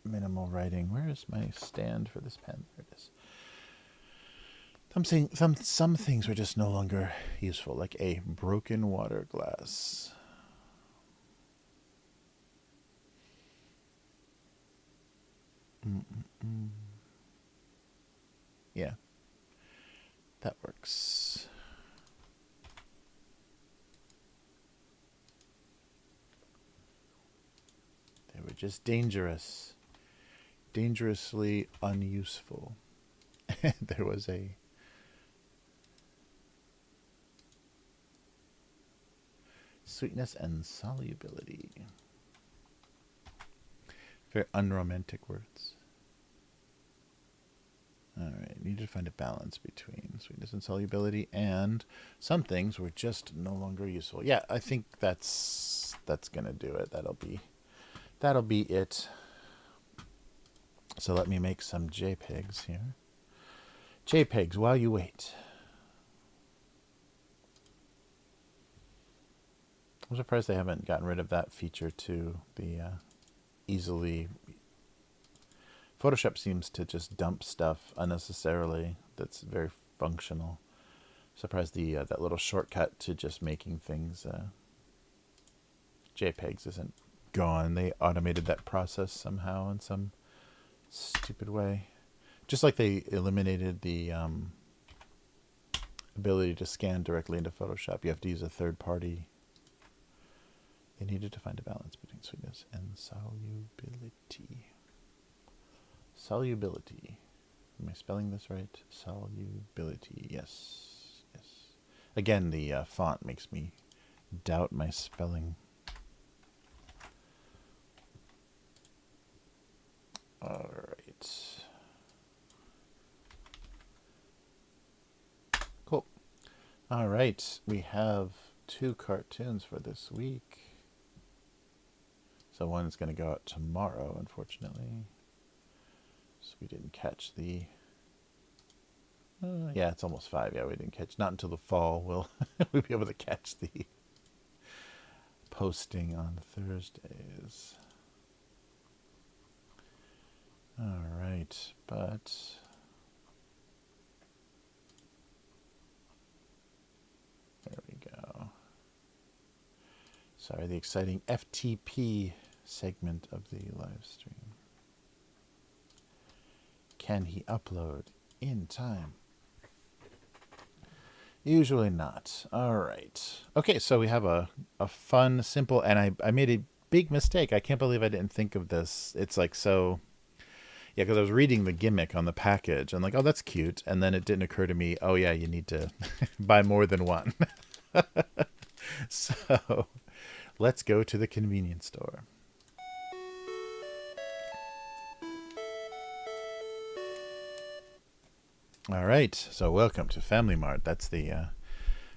writing. Where is my stand for this pen? There it is. Some things were just no longer useful, like a broken water glass. Yeah, that works. They were just dangerously unuseful. There was a sweetness and solubility. Very unromantic words. Alright, need to find a balance between sweetness and solubility, and some things were just no longer useful. Yeah, I think that's gonna do it. That'll be it. So let me make some JPEGs here. JPEGs while you wait. I'm surprised they haven't gotten rid of that feature too. The easily... Photoshop seems to just dump stuff unnecessarily that's very functional. Surprised that little shortcut to just making things JPEGs isn't gone. They automated that process somehow in some stupid way. Just like they eliminated the ability to scan directly into Photoshop. You have to use a third-party They needed to find a balance between sweetness and solubility. Solubility. Am I spelling this right? Solubility. Yes. Yes. Again, the font makes me doubt my spelling. All right. Cool. All right. We have 2 cartoons for this week. So one is going to go out tomorrow, unfortunately. So we didn't catch the... yeah, it's almost 5. Yeah, we didn't catch... Not until the fall will we'll be able to catch the posting on Thursdays. All right, but... There we go. Sorry, the exciting FTP segment of the live stream. Can he upload in time? Usually not. All right. Okay, so we have a fun, simple, and I made a big mistake. I can't believe I didn't think of this. It's like so... Yeah, because I was reading the gimmick on the package. I'm like, oh, that's cute. And then it didn't occur to me, oh, yeah, you need to buy more than one. So let's go to the convenience store. All right. So welcome to Family Mart. That's the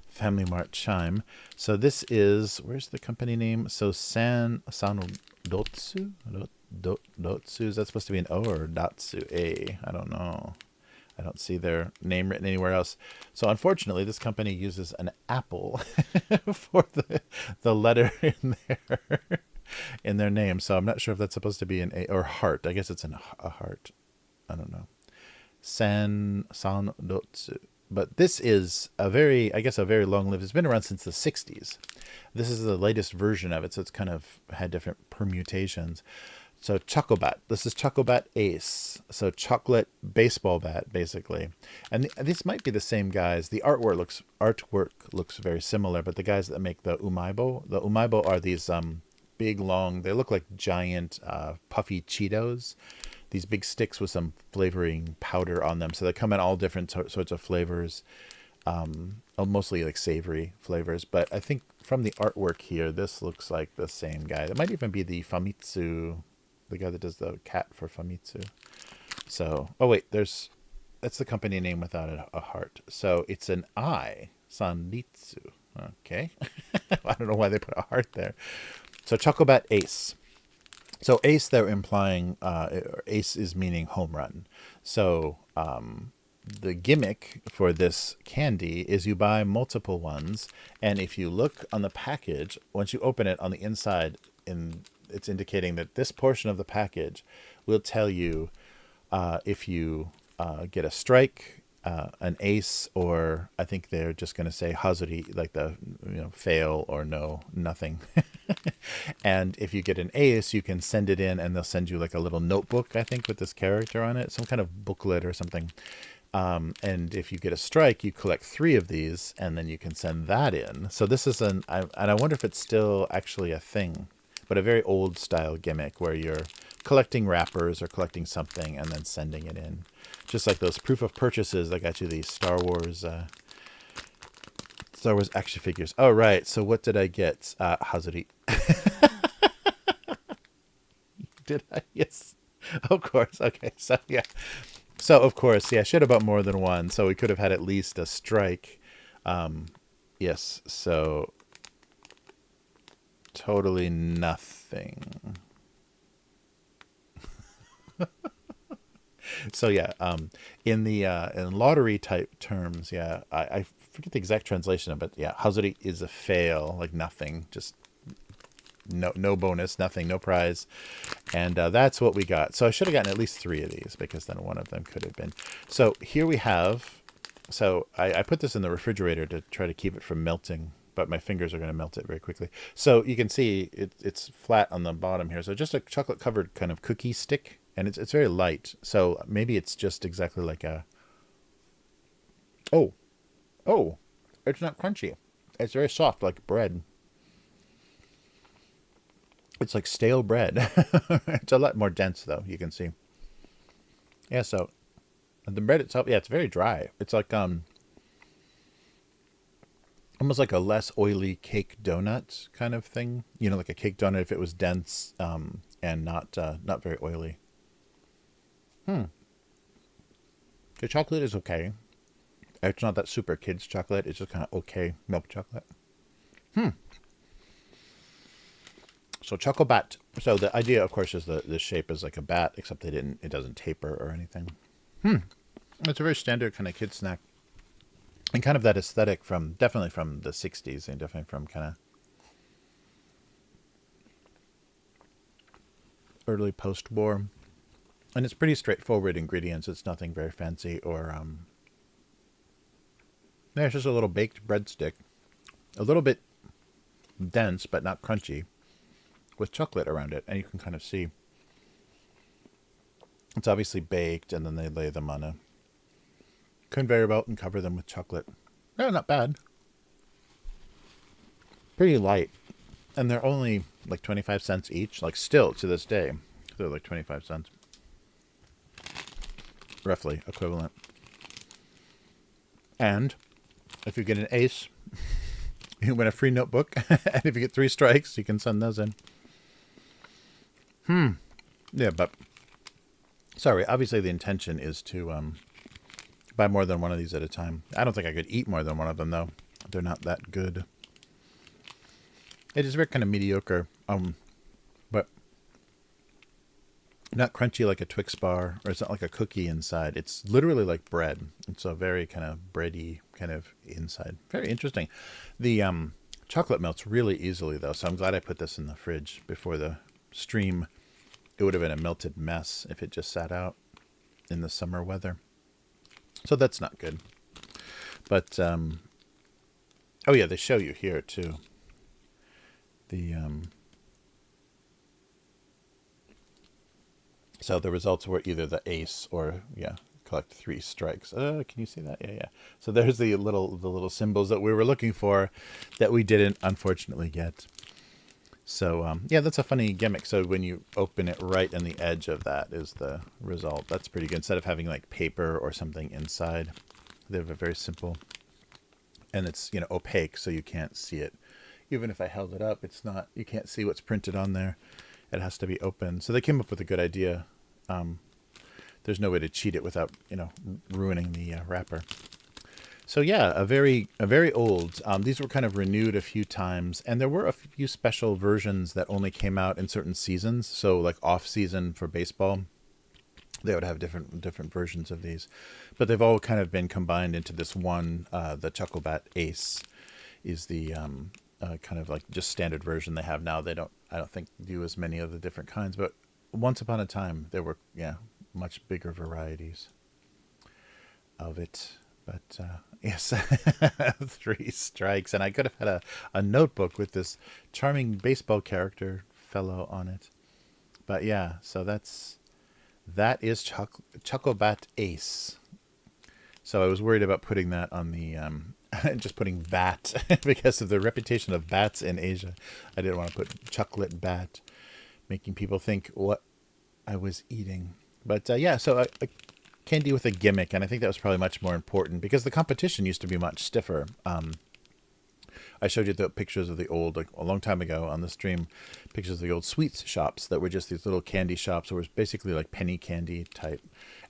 Family Mart chime. So this is, where's the company name? So Sanodotsu? Dotsu, is that supposed to be an O or Datsu A? I don't know. I don't see their name written anywhere else. So unfortunately, this company uses an apple for the letter in their name. So I'm not sure if that's supposed to be an A or heart. I guess it's a heart. I don't know. Sanodotsu. But this is a very long-lived. It's been around since the 60s. This is the latest version of it, so it's kind of had different permutations. So Choco Bat. This is Choco Bat Ace. So chocolate baseball bat, basically. And this might be the same guys. The artwork looks very similar, but the guys that make the Umaibo are these big, long, they look like giant puffy Cheetos. These big sticks with some flavoring powder on them. So they come in all different sorts of flavors, mostly like savory flavors. But I think from the artwork here, this looks like the same guy. That might even be the Famitsu, the guy that does the cat for Famitsu. So, oh wait, that's the company name without a heart. So it's an I, Sanritsu. Okay. I don't know why they put a heart there. So Choco Bat Ace. So ace, they're implying, ace is meaning home run. So the gimmick for this candy is you buy multiple ones, and if you look on the package, once you open it on the inside, it's indicating that this portion of the package will tell you if you get a strike, an ace, or I think they're just going to say hazuri, like the fail or no, nothing. And if you get an ace, you can send it in, and they'll send you like a little notebook, I think, with this character on it, some kind of booklet or something. And if you get a strike, you collect 3 of these, and then you can send that in. So this is and I wonder if it's still actually a thing, but a very old style gimmick where you're collecting wrappers or collecting something and then sending it in. Just like those proof of purchases that got you these Star Wars action figures. Oh, right. So what did I get? Hazuri. Did I? Yes. Of course. Okay. So, yeah. So, of course, yeah, should have bought more than one. So we could have had at least a strike. Yes. So, totally nothing. So yeah, in the in lottery type terms, yeah, I forget the exact translation of it. Yeah, hazuri is a fail, like nothing, just no bonus, nothing, no prize, and that's what we got. So I should have gotten at least 3 of these, because then one of them could have been. So here we have. So I put this in the refrigerator to try to keep it from melting, but my fingers are going to melt it very quickly. So you can see it's flat on the bottom here. So just a chocolate covered kind of cookie stick. And it's very light, so maybe it's just exactly like a... Oh, it's not crunchy. It's very soft, like bread. It's like stale bread. It's a lot more dense, though, you can see. Yeah, so the bread itself, yeah, it's very dry. It's like almost like a less oily cake donut kind of thing. You know, like a cake donut if it was dense and not very oily. The chocolate is okay. It's not that super kids chocolate. It's just kind of okay milk chocolate. So Choco Bat. So the idea, of course, is the shape is like a bat, except it doesn't taper or anything. It's a very standard kind of kid snack, and kind of that aesthetic from definitely from the '60s, and definitely from kind of early post-war. And it's pretty straightforward ingredients. It's nothing very fancy or yeah, it's just a little baked breadstick, a little bit dense but not crunchy, with chocolate around it, and you can kind of see it's obviously baked, and then they lay them on a conveyor belt and cover them with chocolate. Yeah, not bad. Pretty light, and they're only like 25 cents each. Like still to this day, they're like 25 cents, roughly equivalent. And if you get an ace, you win a free notebook, and if you get 3 strikes, you can send those in. Yeah, but sorry. Obviously, the intention is to buy more than one of these at a time. I don't think I could eat more than one of them, though. They're not that good. It is very kind of mediocre, but not crunchy like a Twix bar, or it's not like a cookie inside. It's literally like bread. It's a very kind of bready kind of inside. Very interesting. The chocolate melts really easily, though, so I'm glad I put this in the fridge before the stream. It would have been a melted mess if it just sat out in the summer weather. So that's not good. But, oh yeah, they show you here too. The, so the results were either the ace or, yeah, collect 3 strikes. Can you see that? Yeah, yeah. So there's the little symbols that we were looking for that we didn't unfortunately get. So, yeah, that's a funny gimmick. So when you open it, right in the edge of that is the result. That's pretty good. Instead of having like paper or something inside, they have a very simple, and it's, you know, opaque, so you can't see it. Even if I held it up, it's not, you can't see what's printed on there. It has to be open. So they came up with a good idea. There's no way to cheat it without, you know, ruining the wrapper. So yeah, a very old. These were kind of renewed a few times, and there were a few special versions that only came out in certain seasons. So like off season for baseball, they would have different versions of these, but they've all kind of been combined into this one. The Choco Bat Ace is the kind of like just standard version they have now. I don't think do as many of the different kinds, but once upon a time there were, yeah, much bigger varieties of it. But yes, 3 strikes, and I could have had a notebook with this charming baseball character fellow on it. But yeah, so that is Choco Bat Ace. So I was worried about putting that on the just putting bat because of the reputation of bats in Asia. I didn't want to put chocolate bat, making people think what I was eating. But yeah, so a candy with a gimmick, and I think that was probably much more important because the competition used to be much stiffer. I showed you the pictures of the old, like a long time ago on the stream, pictures of the old sweets shops that were just these little candy shops. It was basically like penny candy type.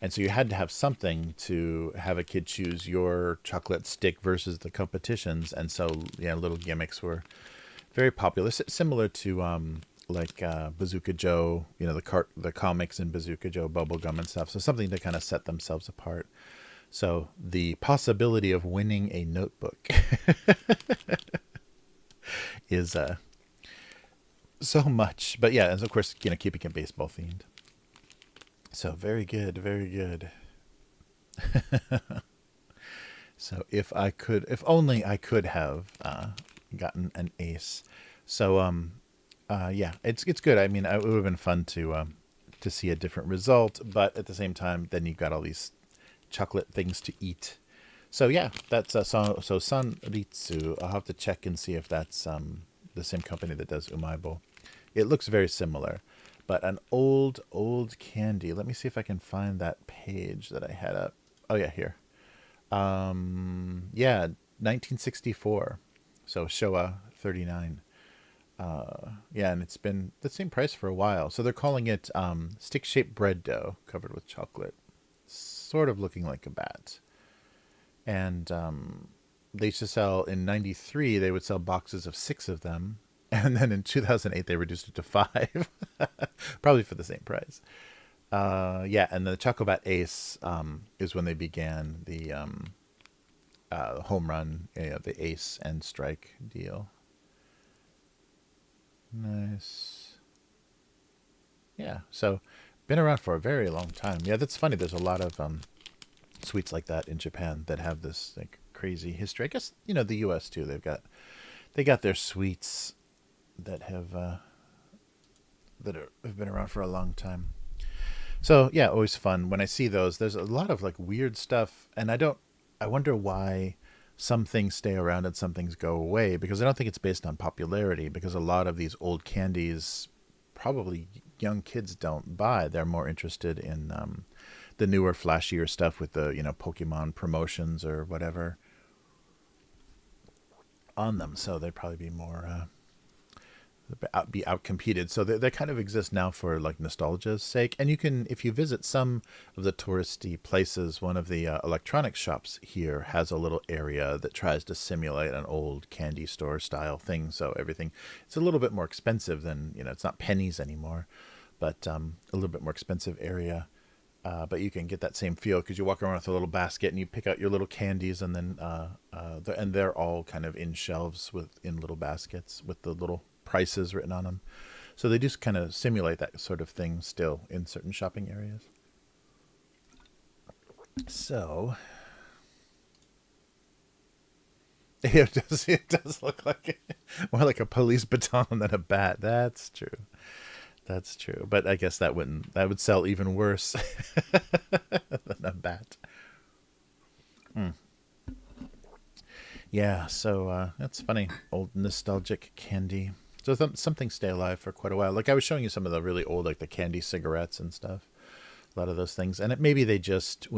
And so you had to have something to have a kid choose your chocolate stick versus the competitions. And so, yeah, little gimmicks were very popular, similar to like Bazooka Joe, you know, the comics in Bazooka Joe, Bubblegum and stuff. So something to kind of set themselves apart. So the possibility of winning a notebook is so much. But yeah, and of course, you know, keeping it baseball themed. So very good, very good. So if only I could have gotten an ace. So yeah, it's good. I mean, it would have been fun to see a different result, but at the same time, then you got all these chocolate things to eat. So yeah, that's so Sanritsu. I'll have to check and see if that's the same company that does Umaibo. It looks very similar, but an old candy. Let me see if I can find that page that I had up. Oh yeah, here. Yeah, 1964. So Showa 39. Yeah, and it's been the same price for a while. So they're calling it stick-shaped bread dough covered with chocolate, sort of looking like a bat. And they used to sell in '93. They would sell boxes of 6 of them, and then in 2008 they reduced it to 5, probably for the same price. Yeah, and the Choco Bat Ace is when they began the home run, the ace and strike deal. Nice. Yeah, so been around for a very long time. Yeah, that's funny. There's a lot of sweets like that in Japan that have this like crazy history. I guess the U.S. too. They got their sweets that have been around for a long time. So yeah, always fun when I see those. There's a lot of like weird stuff, and I wonder why some things stay around and some things go away, because I don't think it's based on popularity, because a lot of these old candies probably young kids don't buy. They're more interested in the newer, flashier stuff with the Pokemon promotions or whatever on them. So they'd probably be more be outcompeted. So they kind of exist now for like nostalgia's sake. And you can, if you visit some of the touristy places, one of the electronics shops here has a little area that tries to simulate an old candy store style thing. So everything, it's a little bit more expensive than, it's not pennies anymore, but a little bit more expensive area. But you can get that same feel because you walk around with a little basket and you pick out your little candies, and then and they're all kind of in shelves in little baskets with the little prices written on them. So they just kind of simulate that sort of thing still in certain shopping areas. So it does look like more like a police baton than a bat. That's true. That's true. But I guess that would sell even worse than a bat. Mm. Yeah, so that's funny. Old nostalgic candy. So some things stay alive for quite a while. Like I was showing you some of the really old, like the candy cigarettes and stuff. A lot of those things. And maybe they just,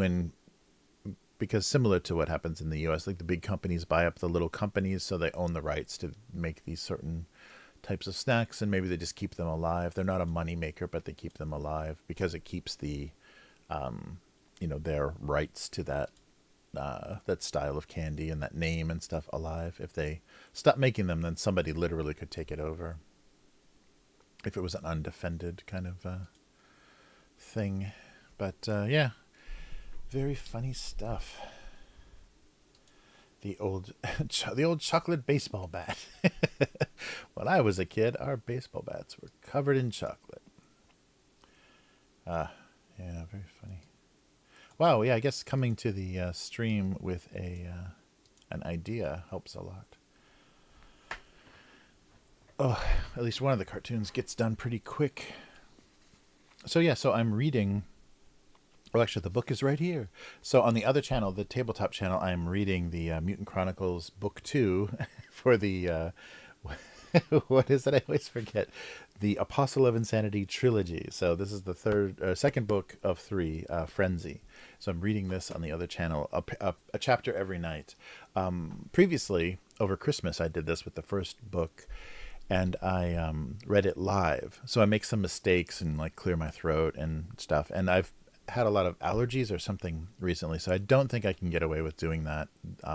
because similar to what happens in the U.S., like the big companies buy up the little companies, so they own the rights to make these certain types of snacks, and maybe they just keep them alive. They're not a money maker, but they keep them alive because it keeps the, their rights to that style of candy and that name and stuff alive. If they stop making them, then somebody literally could take it over. If it was an undefended kind of thing. But yeah, very funny stuff. The old chocolate baseball bat. When I was a kid, our baseball bats were covered in chocolate. Yeah, very funny. Wow, yeah, I guess coming to the stream with an idea helps a lot. Oh, at least one of the cartoons gets done pretty quick. So yeah, so I'm reading. Well, actually, the book is right here. So on the other channel, the tabletop channel, I'm reading the Mutant Chronicles Book 2 for the, what is it? I always forget. The Apostle of Insanity trilogy. So this is the second book of 3, Frenzy. So I'm reading this on the other channel, a chapter every night. Previously, over Christmas, I did this with the first book, and I read it live. So I make some mistakes and like clear my throat and stuff. And I've had a lot of allergies or something recently, so I don't think I can get away with doing that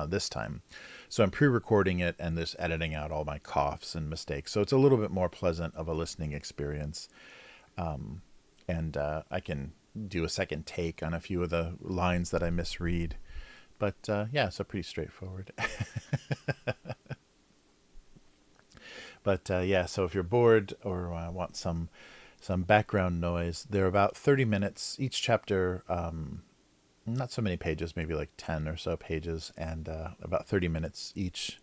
this time. So I'm pre-recording it and just editing out all my coughs and mistakes, so it's a little bit more pleasant of a listening experience. And I can do a second take on a few of the lines that I misread. But yeah, so pretty straightforward. But yeah, so if you're bored or want some background noise, they're about 30 minutes each chapter, not so many pages, maybe like 10 or so pages, and about 30 minutes each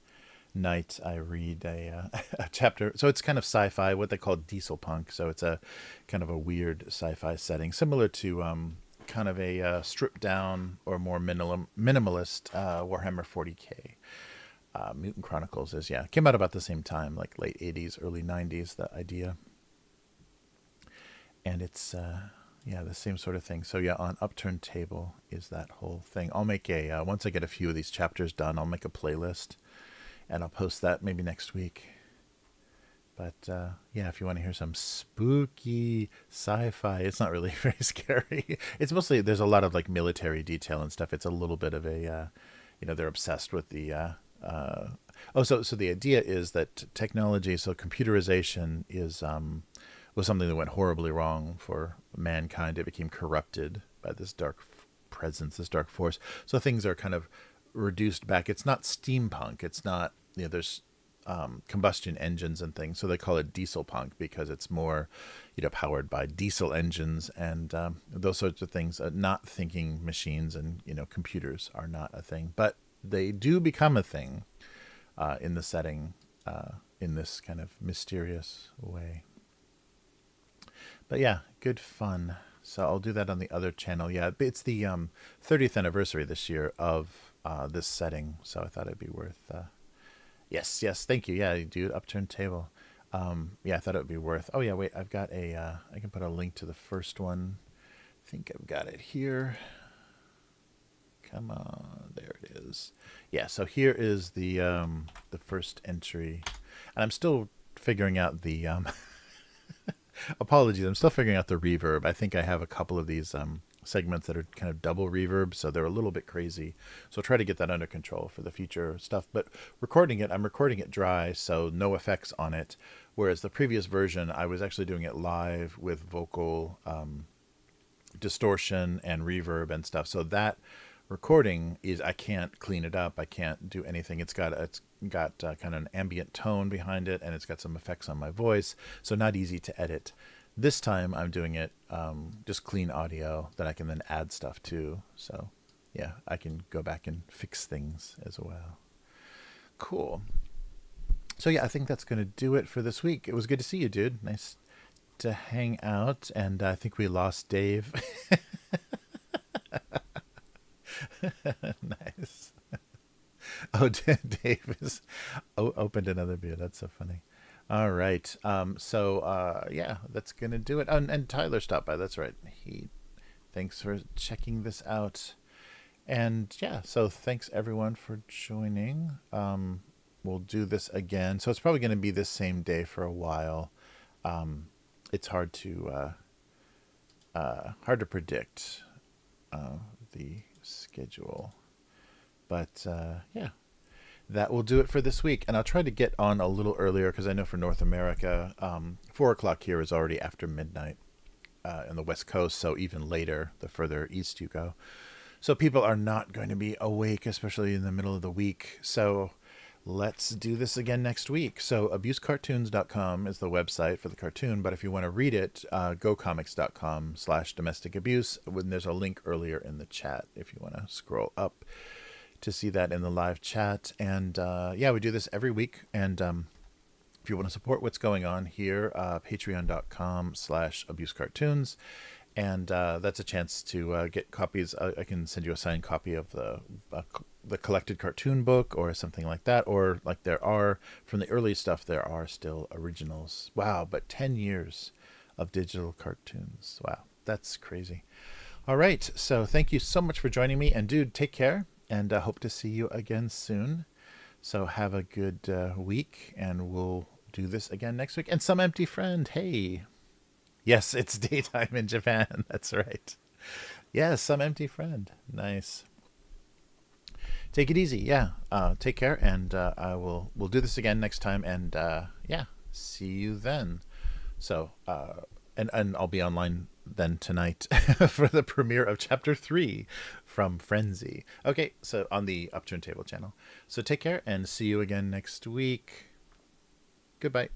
night I read a chapter. So it's kind of sci-fi, what they call diesel punk. So it's a kind of a weird sci-fi setting, similar to kind of a stripped down or more minimalist Warhammer 40k. Mutant Chronicles came out about the same time, like late 80s, early 90s, that idea. and it's yeah, the same sort of thing. So yeah, on Upturned table is that whole thing. I'll make a once I get a few of these chapters done, I'll make a playlist, and I'll post that maybe next week. But yeah, if you want to hear some spooky sci-fi, it's not really very scary. It's mostly, there's a lot of like military detail and stuff. It's a little bit of a, you know, they're obsessed with the. So the idea is that technology, so computerization is was something that went horribly wrong for mankind. It became corrupted by this dark presence, this dark force. So things are kind of reduced back. It's not steampunk. It's not, you know, there's combustion engines and things, so they call it diesel punk because it's more, you know, powered by diesel engines and those sorts of things. Not thinking machines and, you know, computers are not a thing, but they do become a thing in the setting in this kind of mysterious way. But yeah, good fun. So I'll do that on the other channel. Yeah, it's the 30th anniversary this year of this setting, so I thought it'd be worth. Yes, thank you. Yeah, dude, Upturned table. Yeah, I thought it would be worth. Oh yeah, wait, I've got a. I can put a link to the first one. I think I've got it here. Come on, there it is. Yeah, so here is the first entry, and I'm still figuring out the. Apologies, I'm still figuring out the reverb. I think I have a couple of these segments that are kind of double reverb, so they're a little bit crazy. So I'll try to get that under control for the future stuff. But I'm recording it dry, so no effects on it. Whereas the previous version, I was actually doing it live with vocal distortion and reverb and stuff. So that recording is, I can't clean it up. I can't do anything. It's got kind of an ambient tone behind it, and it's got some effects on my voice. So not easy to edit. This time I'm doing it just clean audio that I can then add stuff to. So yeah, I can go back and fix things as well. Cool. So yeah, I think that's going to do it for this week. It was good to see you, dude. Nice to hang out. And I think we lost Dave. Nice. Oh, Dave has opened another beer. That's so funny. All right. Yeah, that's going to do it. Oh, and Tyler stopped by. That's right. Thanks for checking this out. And yeah, so thanks everyone for joining. We'll do this again. So it's probably going to be this same day for a while. It's hard to predict the schedule. But yeah. That will do it for this week. And I'll try to get on a little earlier because I know for North America, 4 o'clock here is already after midnight on the West Coast. So even later, the further east you go. So people are not going to be awake, especially in the middle of the week. So let's do this again next week. So abusecartoons.com is the website for the cartoon. But if you want to read it, gocomics.com/domestic abuse. There's a link earlier in the chat if you want to scroll up to see that in the live chat. And yeah, we do this every week. And if you want to support what's going on here, patreon.com/abusecartoons. And that's a chance to get copies. I can send you a signed copy of the collected cartoon book or something like that. Or like there are, from the early stuff, there are still originals. Wow, but 10 years of digital cartoons. Wow, that's crazy. All right, so thank you so much for joining me. And dude, take care. And I hope to see you again soon. So have a good week, and we'll do this again next week. And some empty friend, hey. Yes, it's daytime in Japan. That's right. Yes, some empty friend. Nice. Take it easy. Yeah. Take care, and we'll do this again next time. And yeah, see you then. So and I'll be online then tonight for the premiere of chapter 3 from Frenzy. Okay, so on the Upturned Table channel. So take care and see you again next week. Goodbye.